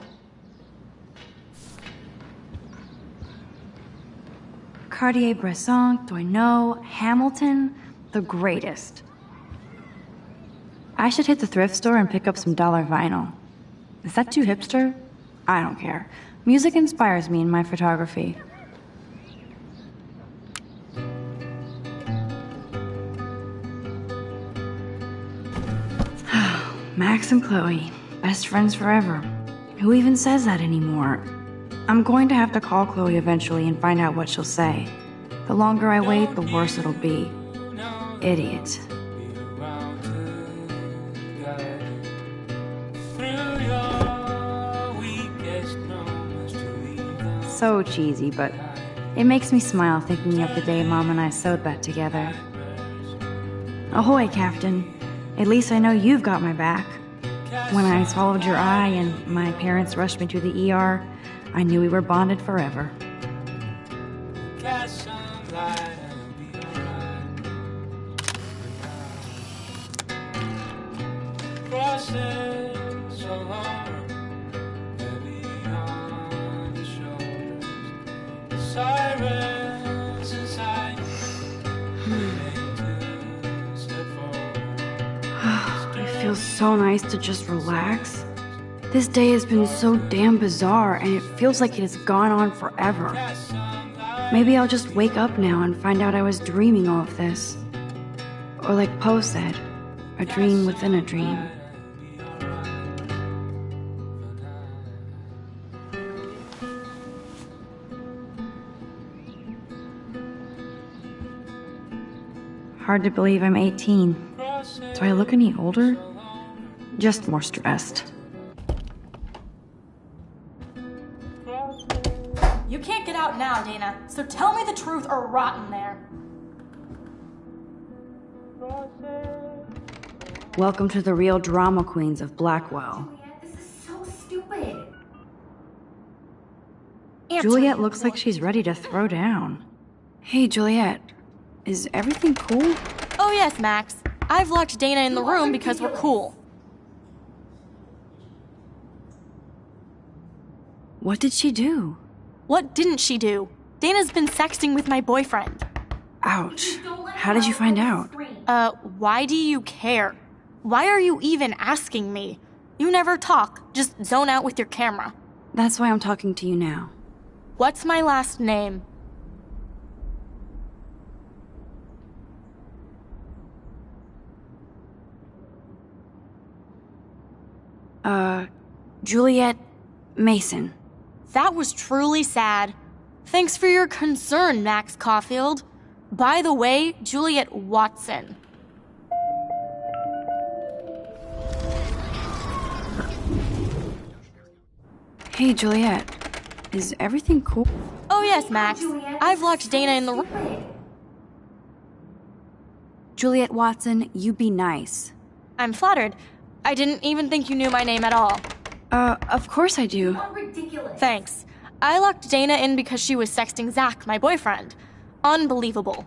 [SPEAKER 1] Cartier-Bresson, Doisneau, Hamilton, the greatest. I should hit the thrift store and pick up some dollar vinyl. Is that too hipster? I don't care. Music inspires me in my photography. Max and Chloe, best friends forever. Who even says that anymore? I'm going to have to call Chloe eventually and find out what she'll say. The longer I wait, the worse it'll be. Idiot. So cheesy, but it makes me smile thinking of the day Mom and I sewed that together. Ahoy, Captain. At least I know you've got my back. When I swallowed your eye and my parents rushed me to the ER, I knew we were bonded forever. It feels so nice to just relax. This day has been so damn bizarre, and it feels like it has gone on forever. Maybe I'll just wake up now and find out I was dreaming all of this. Or like Poe said, a dream within a dream. Hard to believe I'm 18. Do I look any older? Just more stressed.
[SPEAKER 4] You can't get out now, Dana, so tell me the truth or rot in there.
[SPEAKER 1] Welcome to the real drama queens of Blackwell.
[SPEAKER 3] This is so stupid.
[SPEAKER 1] Juliet looks like she's ready to throw down. Hey, Juliet. Is everything cool?
[SPEAKER 4] Oh yes, Max. I've locked Dana in the room because we're cool.
[SPEAKER 1] What did she do?
[SPEAKER 4] What didn't she do? Dana's been sexting with my boyfriend.
[SPEAKER 1] Ouch. How did you find out?
[SPEAKER 4] Why do you care? Why are you even asking me? You never talk, just zone out with your camera.
[SPEAKER 1] That's why I'm talking to you now.
[SPEAKER 4] What's my last name?
[SPEAKER 1] Juliet Mason.
[SPEAKER 4] That was truly sad. Thanks for your concern, Max Caulfield. By the way, Juliet Watson.
[SPEAKER 1] Hey, Juliet. Is everything cool?
[SPEAKER 4] Oh Oh yes, Max. I've locked Dana in the room.
[SPEAKER 1] Juliet Watson, you be nice.
[SPEAKER 4] I'm flattered. I didn't even think you knew my name at all.
[SPEAKER 1] Of course I do.
[SPEAKER 3] You are ridiculous.
[SPEAKER 4] Thanks. I locked Dana in because she was sexting Zach, my boyfriend. Unbelievable.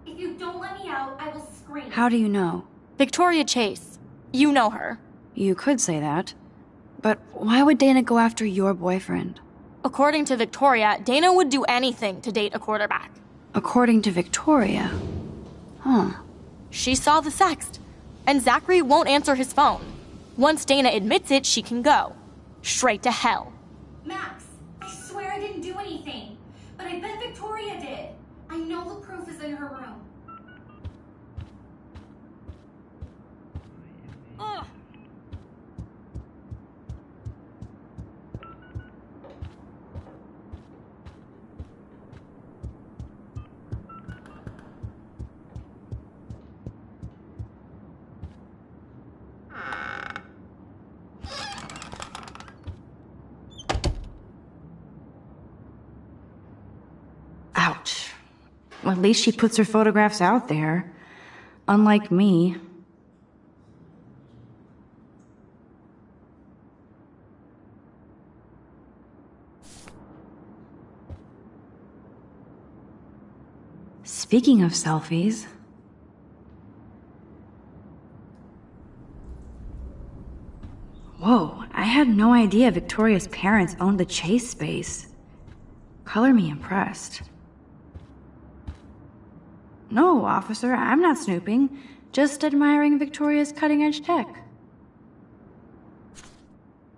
[SPEAKER 3] If you don't let me out, I will scream.
[SPEAKER 1] How do you know?
[SPEAKER 4] Victoria Chase. You know her.
[SPEAKER 1] You could say that. But why would Dana go after your boyfriend?
[SPEAKER 4] According to Victoria, Dana would do anything to date a quarterback.
[SPEAKER 1] According to Victoria? Huh.
[SPEAKER 4] She saw the sext, and Zachary won't answer his phone. Once Dana admits it, she can go. Straight to hell.
[SPEAKER 3] Max, I swear I didn't do anything. But I bet Victoria did. I know the proof is in her room.
[SPEAKER 4] Ugh.
[SPEAKER 1] Ouch. Well, at least she puts her photographs out there. Unlike me. Speaking of selfies... Whoa, I had no idea Victoria's parents owned the Chase space. Color me impressed. No, officer, I'm not snooping. Just admiring Victoria's cutting-edge tech.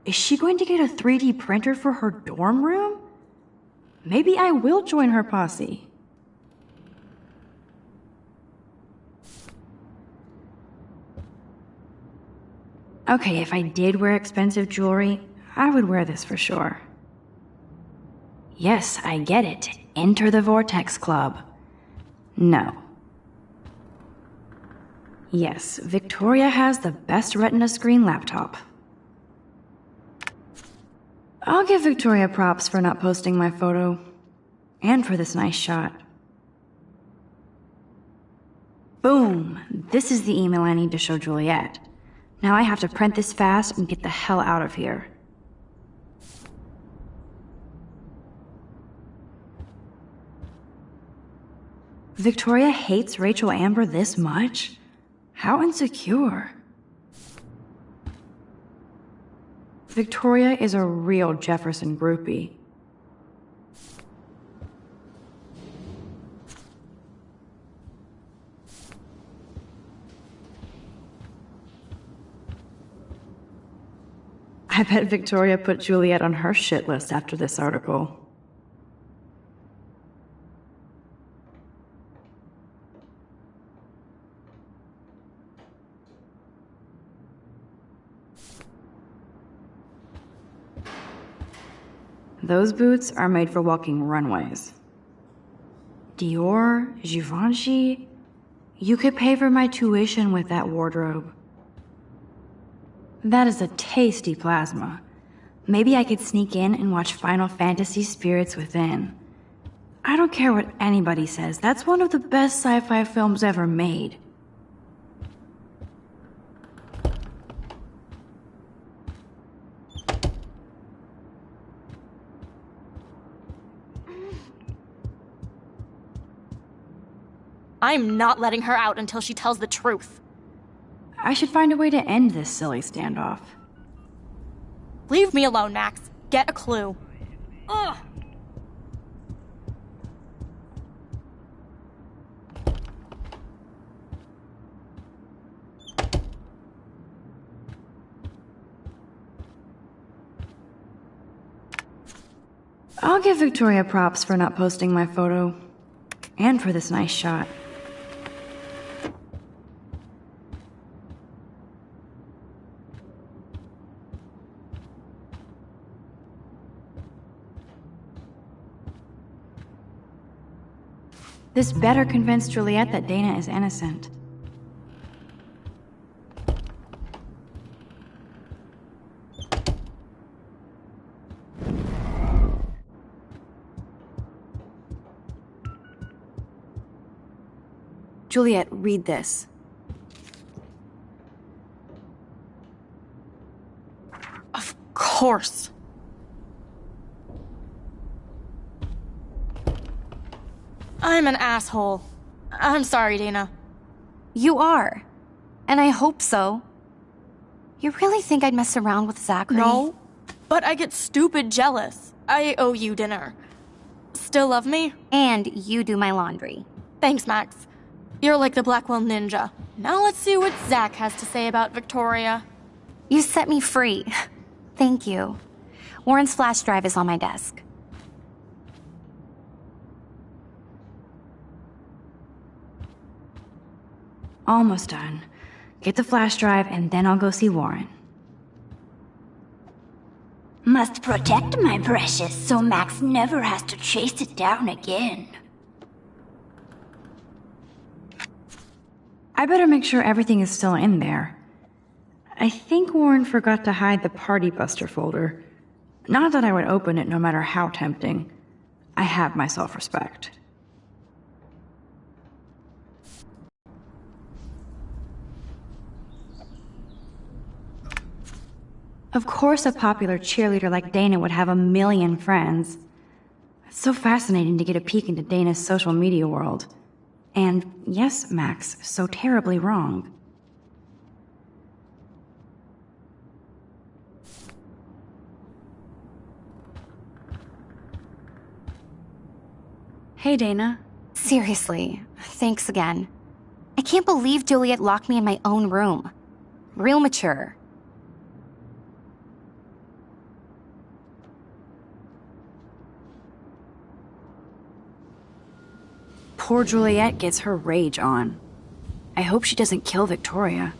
[SPEAKER 1] Is she going to get a 3D printer for her dorm room? Maybe I will join her posse. Okay, if I did wear expensive jewelry, I would wear this for sure. Yes, I get it. Enter the Vortex Club. No. Yes, Victoria has the best Retina screen laptop. I'll give Victoria props for not posting my photo. And for this nice shot. Boom! This is the email I need to show Juliet. Now I have to print this fast and get the hell out of here. Victoria hates Rachel Amber this much? How insecure. Victoria is a real Jefferson groupie. I bet Victoria put Juliet on her shit list after this article. Those boots are made for walking runways. Dior, Givenchy. You could pay for my tuition with that wardrobe. That is a tasty plasma. Maybe I could sneak in and watch Final Fantasy Spirits Within. I don't care what anybody says, that's one of the best sci-fi films ever made.
[SPEAKER 4] I'm not letting her out until she tells the truth.
[SPEAKER 1] I should find a way to end this silly standoff.
[SPEAKER 4] Leave me alone, Max. Get a clue. Ugh.
[SPEAKER 1] I'll give Victoria props for not posting my photo. And for this nice shot. This better convince Juliet that Dana is innocent.
[SPEAKER 7] Juliet, read this.
[SPEAKER 4] Of course. I'm an asshole. I'm sorry, Dana.
[SPEAKER 3] You are. And I hope so. You really think I'd mess around with Zachary?
[SPEAKER 4] No, but I get stupid jealous. I owe you dinner. Still love me?
[SPEAKER 3] And you do my laundry.
[SPEAKER 4] Thanks, Max. You're like the Blackwell Ninja. Now let's see what Zach has to say about Victoria.
[SPEAKER 3] You set me free. Thank you. Warren's flash drive is on my desk.
[SPEAKER 1] Almost done. Get the flash drive and then I'll go see Warren.
[SPEAKER 13] Must protect my precious so Max never has to chase it down again.
[SPEAKER 1] I better make sure everything is still in there. I think Warren forgot to hide the Party Buster folder. Not that I would open it no matter how tempting. I have my self-respect. Of course a popular cheerleader like Dana would have a million friends. It's so fascinating to get a peek into Dana's social media world. And yes, Max, so terribly wrong. Hey, Dana.
[SPEAKER 3] Seriously, thanks again. I can't believe Juliet locked me in my own room. Real mature.
[SPEAKER 1] Poor Juliet gets her rage on. I hope she doesn't kill Victoria.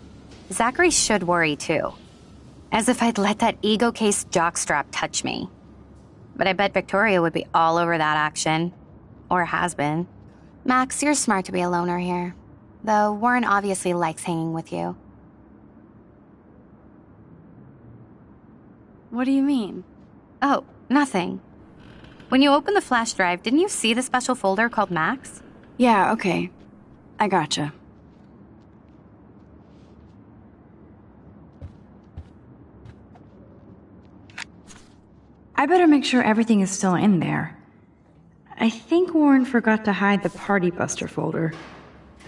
[SPEAKER 3] Zachary should worry too. As if I'd let that ego-cased jockstrap touch me. But I bet Victoria would be all over that action. Or has been. Max, you're smart to be a loner here. Though Warren obviously likes hanging with you.
[SPEAKER 1] What do you mean?
[SPEAKER 3] Oh, nothing. When you opened the flash drive, didn't you see the special folder called Max?
[SPEAKER 1] Yeah, okay. I gotcha. I better make sure everything is still in there. I think Warren forgot to hide the Party Buster folder.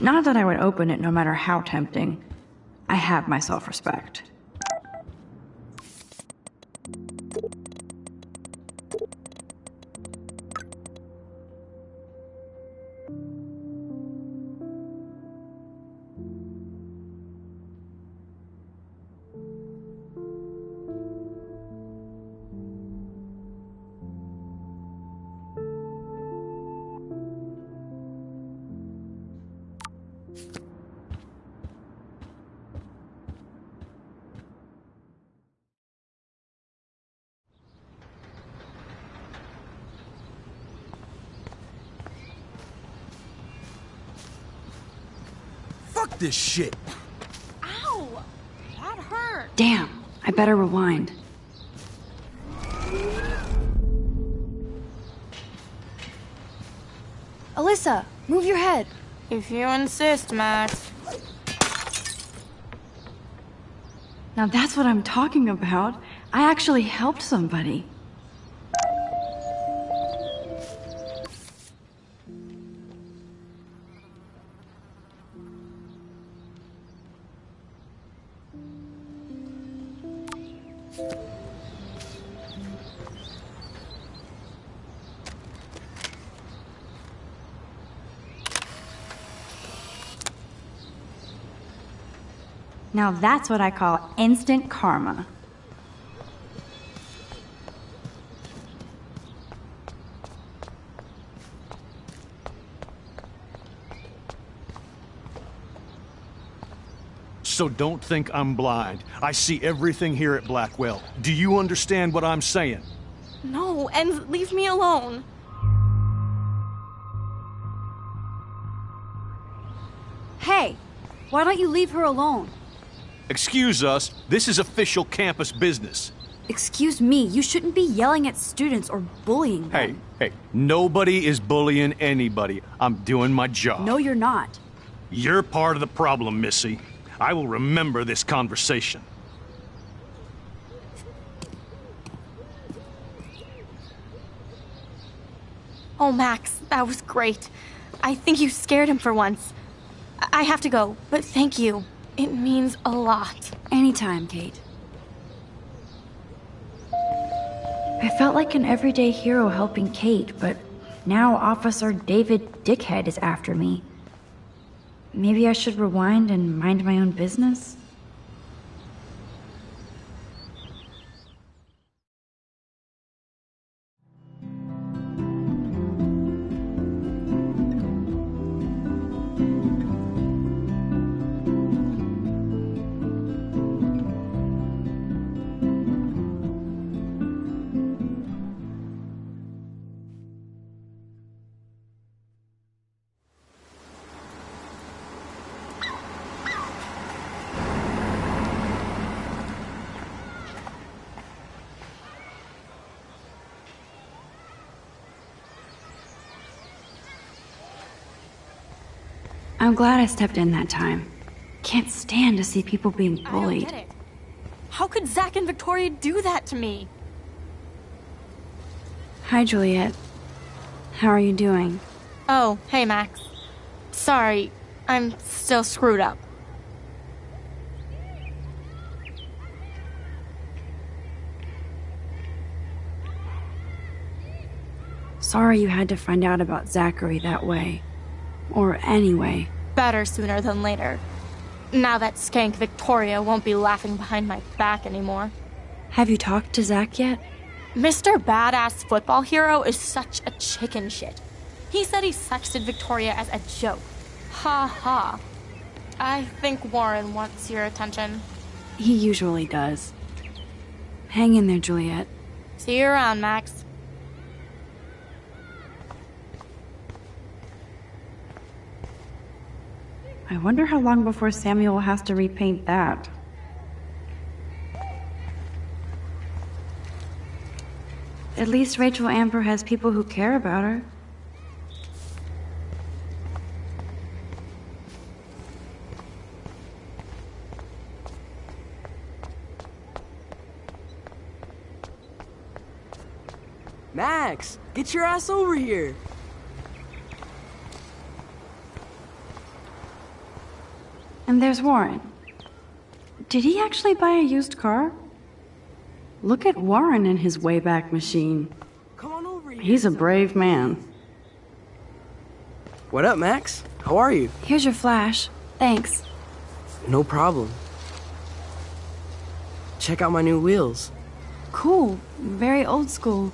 [SPEAKER 1] Not that I would open it no matter how tempting. I have my self-respect.
[SPEAKER 8] Fuck this shit!
[SPEAKER 4] Ow! That hurt!
[SPEAKER 1] Damn, I better rewind.
[SPEAKER 12] Alyssa, move your head.
[SPEAKER 4] If you insist, Max.
[SPEAKER 1] Now that's what I'm talking about. I actually helped somebody. Now that's what I call instant karma.
[SPEAKER 8] So don't think I'm blind. I see everything here at Blackwell. Do you understand what I'm saying?
[SPEAKER 4] No, and leave me alone.
[SPEAKER 12] Hey, why don't you leave her alone?
[SPEAKER 8] Excuse us, this is official campus business.
[SPEAKER 12] Excuse me, you shouldn't be yelling at students or bullying them.
[SPEAKER 8] Hey, nobody is bullying anybody. I'm doing my job.
[SPEAKER 12] No, you're not.
[SPEAKER 8] You're part of the problem, Missy. I will remember this conversation.
[SPEAKER 4] Oh, Max, that was great. I think you scared him for once. I have to go, but thank you. It means a lot.
[SPEAKER 1] Anytime, Kate. I felt like an everyday hero helping Kate, but now Officer David Dickhead is after me. Maybe I should rewind and mind my own business? I'm glad I stepped in that time. Can't stand to see people being bullied.
[SPEAKER 4] I don't get it. How could Zach and Victoria do that to me?
[SPEAKER 1] Hi, Juliet. How are you doing?
[SPEAKER 4] Oh, hey, Max. Sorry, I'm still screwed up.
[SPEAKER 1] Sorry you had to find out about Zachary that way. Or anyway.
[SPEAKER 4] Better sooner than later. Now that skank Victoria won't be laughing behind my back anymore.
[SPEAKER 1] Have you talked to Zach yet?
[SPEAKER 4] Mr. Badass Football Hero is such a chicken shit. He said he sexted Victoria as a joke. Ha ha. I think Warren wants your attention.
[SPEAKER 1] He usually does. Hang in there, Juliet.
[SPEAKER 4] See you around, Max.
[SPEAKER 1] I wonder how long before Samuel has to repaint that. At least Rachel Amber has people who care about her.
[SPEAKER 10] Max, get your ass over here.
[SPEAKER 1] And there's Warren. Did he actually buy a used car? Look at Warren and his Wayback Machine.
[SPEAKER 10] Come on over here.
[SPEAKER 1] He's a brave man.
[SPEAKER 10] What up, Max? How are you?
[SPEAKER 1] Here's your flash. Thanks.
[SPEAKER 10] No problem. Check out my new wheels.
[SPEAKER 1] Cool. Very old school.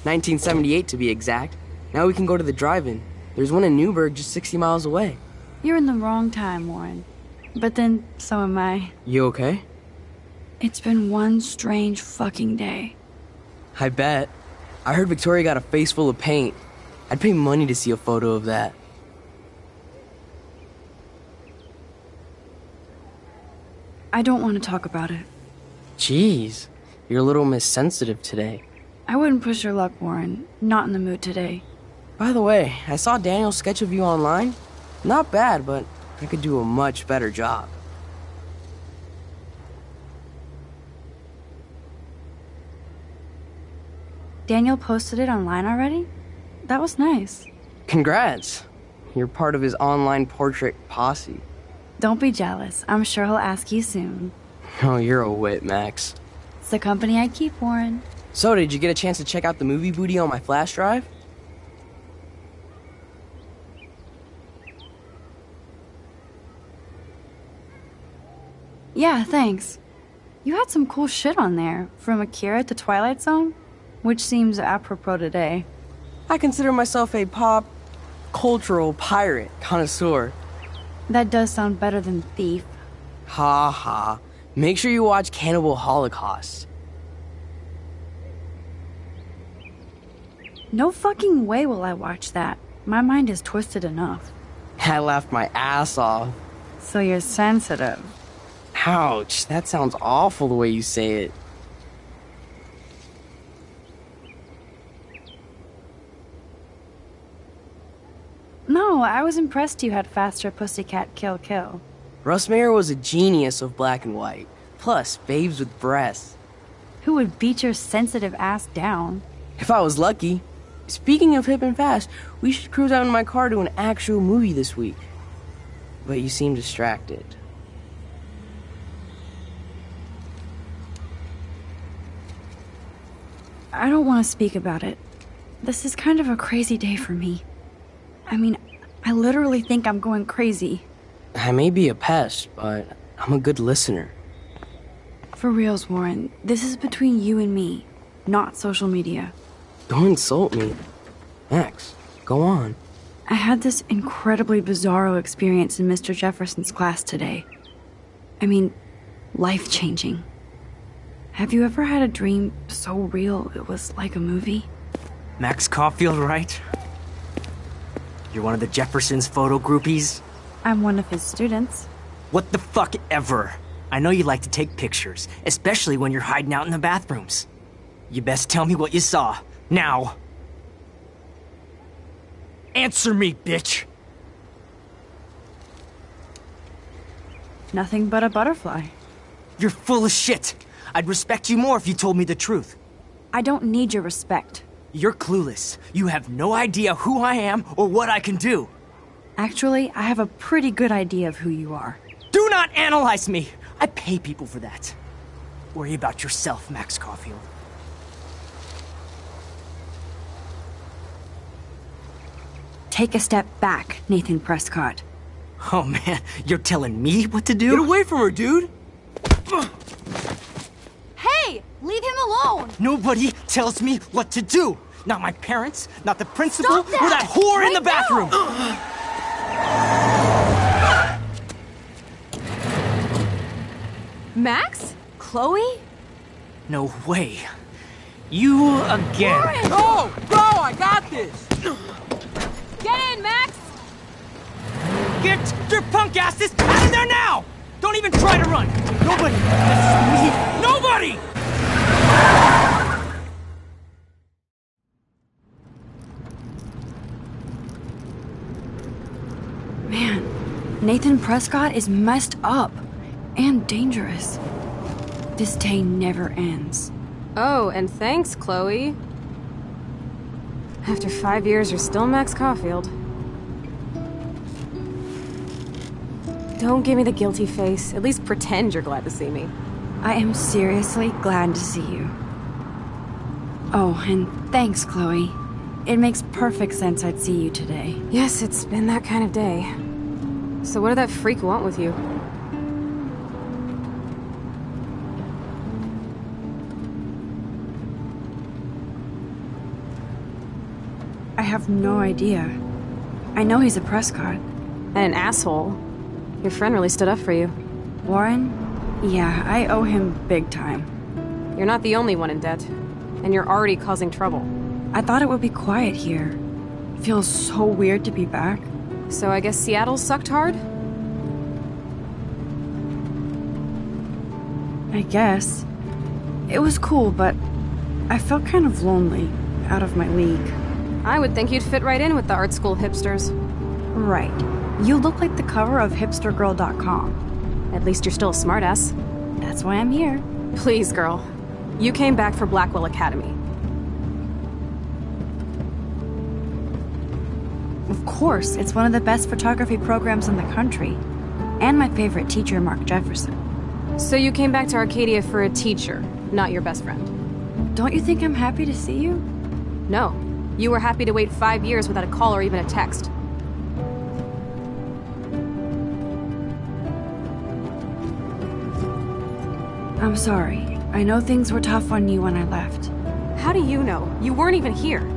[SPEAKER 10] 1978 to be exact. Now we can go to the drive-in. There's one in Newburgh just 60 miles away.
[SPEAKER 1] You're in the wrong time, Warren. But then, so am I.
[SPEAKER 10] You okay?
[SPEAKER 1] It's been one strange fucking day.
[SPEAKER 10] I bet. I heard Victoria got a face full of paint. I'd pay money to see a photo of that.
[SPEAKER 1] I don't want to talk about it.
[SPEAKER 10] Jeez, you're a little missensitive today.
[SPEAKER 1] I wouldn't push your luck, Warren. Not in the mood today.
[SPEAKER 10] By the way, I saw Daniel's sketch of you online. Not bad, but I could do a much better job.
[SPEAKER 1] Daniel posted it online already? That was nice.
[SPEAKER 10] Congrats. You're part of his online portrait posse.
[SPEAKER 1] Don't be jealous. I'm sure he'll ask you soon.
[SPEAKER 10] Oh, you're a wit, Max.
[SPEAKER 1] It's the company I keep, Warren.
[SPEAKER 10] So, did you get a chance to check out the movie booty on my flash drive?
[SPEAKER 1] Yeah, thanks. You had some cool shit on there, from Akira to Twilight Zone, which seems apropos today.
[SPEAKER 10] I consider myself a pop cultural pirate connoisseur.
[SPEAKER 1] That does sound better than thief.
[SPEAKER 10] Ha ha. Make sure you watch Cannibal Holocaust.
[SPEAKER 1] No fucking way will I watch that. My mind is twisted enough.
[SPEAKER 10] I laughed my ass off.
[SPEAKER 1] So you're sensitive.
[SPEAKER 10] Ouch, that sounds awful the way you say it.
[SPEAKER 1] No, know. I was impressed you had faster Pussycat Kill Kill.
[SPEAKER 10] Russ Meyer was a genius of black and white. Plus, babes with breasts.
[SPEAKER 1] Who would beat your sensitive ass down?
[SPEAKER 10] If I was lucky. Speaking of hip and fast, we should cruise out in my car to an actual movie this week. But you seem distracted.
[SPEAKER 1] I don't want to speak about it. This is kind of a crazy day for me. I mean, I literally think I'm going crazy.
[SPEAKER 10] I may be a pest, but I'm a good listener.
[SPEAKER 1] For reals, Warren, this is between you and me, not social media.
[SPEAKER 10] Don't insult me. Max, go on.
[SPEAKER 1] I had this incredibly bizarro experience in Mr. Jefferson's class today. I mean, life-changing. Have you ever had a dream so real it was like a movie?
[SPEAKER 5] Max Caulfield, right? You're one of the Jefferson's photo groupies?
[SPEAKER 1] I'm one of his students.
[SPEAKER 5] What the fuck ever? I know you like to take pictures, especially when you're hiding out in the bathrooms. You best tell me what you saw. Now. Answer me, bitch!
[SPEAKER 1] Nothing but a butterfly.
[SPEAKER 5] You're full of shit. I'd respect you more if you told me the truth.
[SPEAKER 1] I don't need your respect.
[SPEAKER 5] You're clueless. You have no idea who I am or what I can do.
[SPEAKER 1] Actually, I have a pretty good idea of who you are.
[SPEAKER 5] Do not analyze me! I pay people for that. Worry about yourself, Max Caulfield.
[SPEAKER 1] Take a step back, Nathan Prescott.
[SPEAKER 5] Oh man, you're telling me what to do?
[SPEAKER 10] Get away from her, dude!
[SPEAKER 12] Hey! Leave him alone!
[SPEAKER 5] Nobody tells me what to do! Not my parents, not the principal,
[SPEAKER 12] Stop that!
[SPEAKER 5] or that whore in the bathroom!
[SPEAKER 7] Max? Chloe?
[SPEAKER 5] No way. You again.
[SPEAKER 12] Warren!
[SPEAKER 10] No! Bro, I got this!
[SPEAKER 7] Get in, Max!
[SPEAKER 5] Get your punk asses out of there now! Don't even try to run! Nobody! Nobody!
[SPEAKER 1] Man, Nathan Prescott is messed up. And dangerous. This day never ends.
[SPEAKER 7] Oh, and thanks, Chloe. After 5 years, you're still Max Caulfield. Don't give me the guilty face. At least pretend you're glad to see me.
[SPEAKER 1] I am seriously glad to see you. Oh, and thanks, Chloe. It makes perfect sense I'd see you today.
[SPEAKER 7] Yes, it's been that kind of day. So what did that freak want with you?
[SPEAKER 1] I have no idea. I know he's a Prescott.
[SPEAKER 7] And an asshole. Your friend really stood up for you.
[SPEAKER 1] Warren? Yeah, I owe him big time.
[SPEAKER 7] You're not the only one in debt. And you're already causing trouble.
[SPEAKER 1] I thought it would be quiet here. Feels so weird to be back.
[SPEAKER 7] So I guess Seattle sucked hard?
[SPEAKER 1] I guess. It was cool, but I felt kind of lonely, out of my league.
[SPEAKER 7] I would think you'd fit right in with the art school hipsters.
[SPEAKER 1] Right. You look like the cover of hipstergirl.com.
[SPEAKER 7] At least you're still a smartass.
[SPEAKER 1] That's why I'm here.
[SPEAKER 7] Please, girl. You came back for Blackwell Academy.
[SPEAKER 1] Of course, it's one of the best photography programs in the country. And my favorite teacher, Mark Jefferson.
[SPEAKER 7] So you came back to Arcadia for a teacher, not your best friend.
[SPEAKER 1] Don't you think I'm happy to see you?
[SPEAKER 7] No. You were happy to wait 5 years without a call or even a text.
[SPEAKER 1] I'm sorry. I know things were tough on you when I left.
[SPEAKER 7] How do you know? You weren't even here.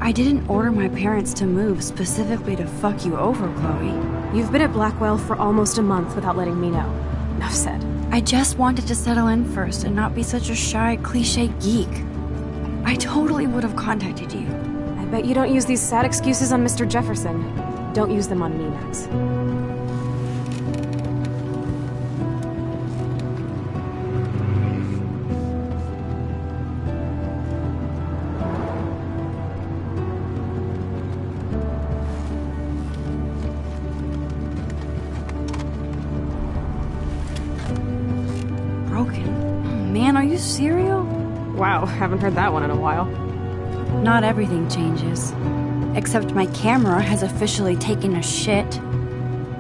[SPEAKER 1] I didn't order my parents to move specifically to fuck you over, Chloe.
[SPEAKER 7] You've been at Blackwell for almost a month without letting me know. Enough said.
[SPEAKER 1] I just wanted to settle in first and not be such a shy, cliche geek. I totally would have contacted you.
[SPEAKER 7] I bet you don't use these sad excuses on Mr. Jefferson. Don't use them on me, Max.
[SPEAKER 1] cereal?
[SPEAKER 7] Wow, haven't heard that one in a while.
[SPEAKER 1] Not everything changes. Except my camera has officially taken a shit.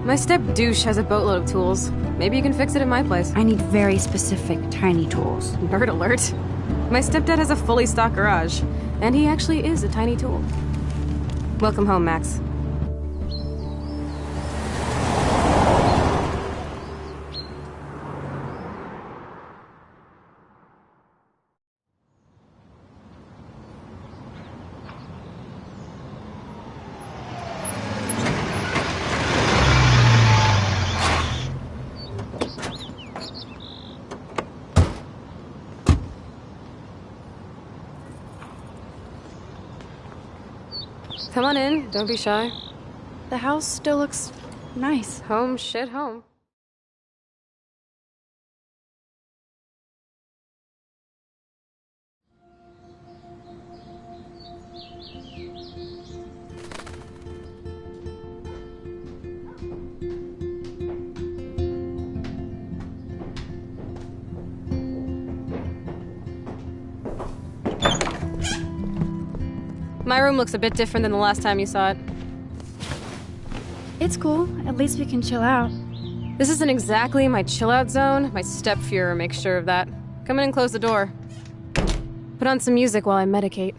[SPEAKER 7] My step douche has a boatload of tools. Maybe you can fix it at my place.
[SPEAKER 1] I need very specific tiny tools.
[SPEAKER 7] Nerd alert. My stepdad has a fully stocked garage, and he actually is a tiny tool. Welcome home, Max. Come on in, don't be shy.
[SPEAKER 1] The house still looks nice.
[SPEAKER 7] Home shit home. My room looks a bit different than the last time you saw it.
[SPEAKER 1] It's cool. At least we can chill out.
[SPEAKER 7] This isn't exactly my chill-out zone. My step-Fuhrer makes sure of that. Come in and close the door. Put on some music while I medicate.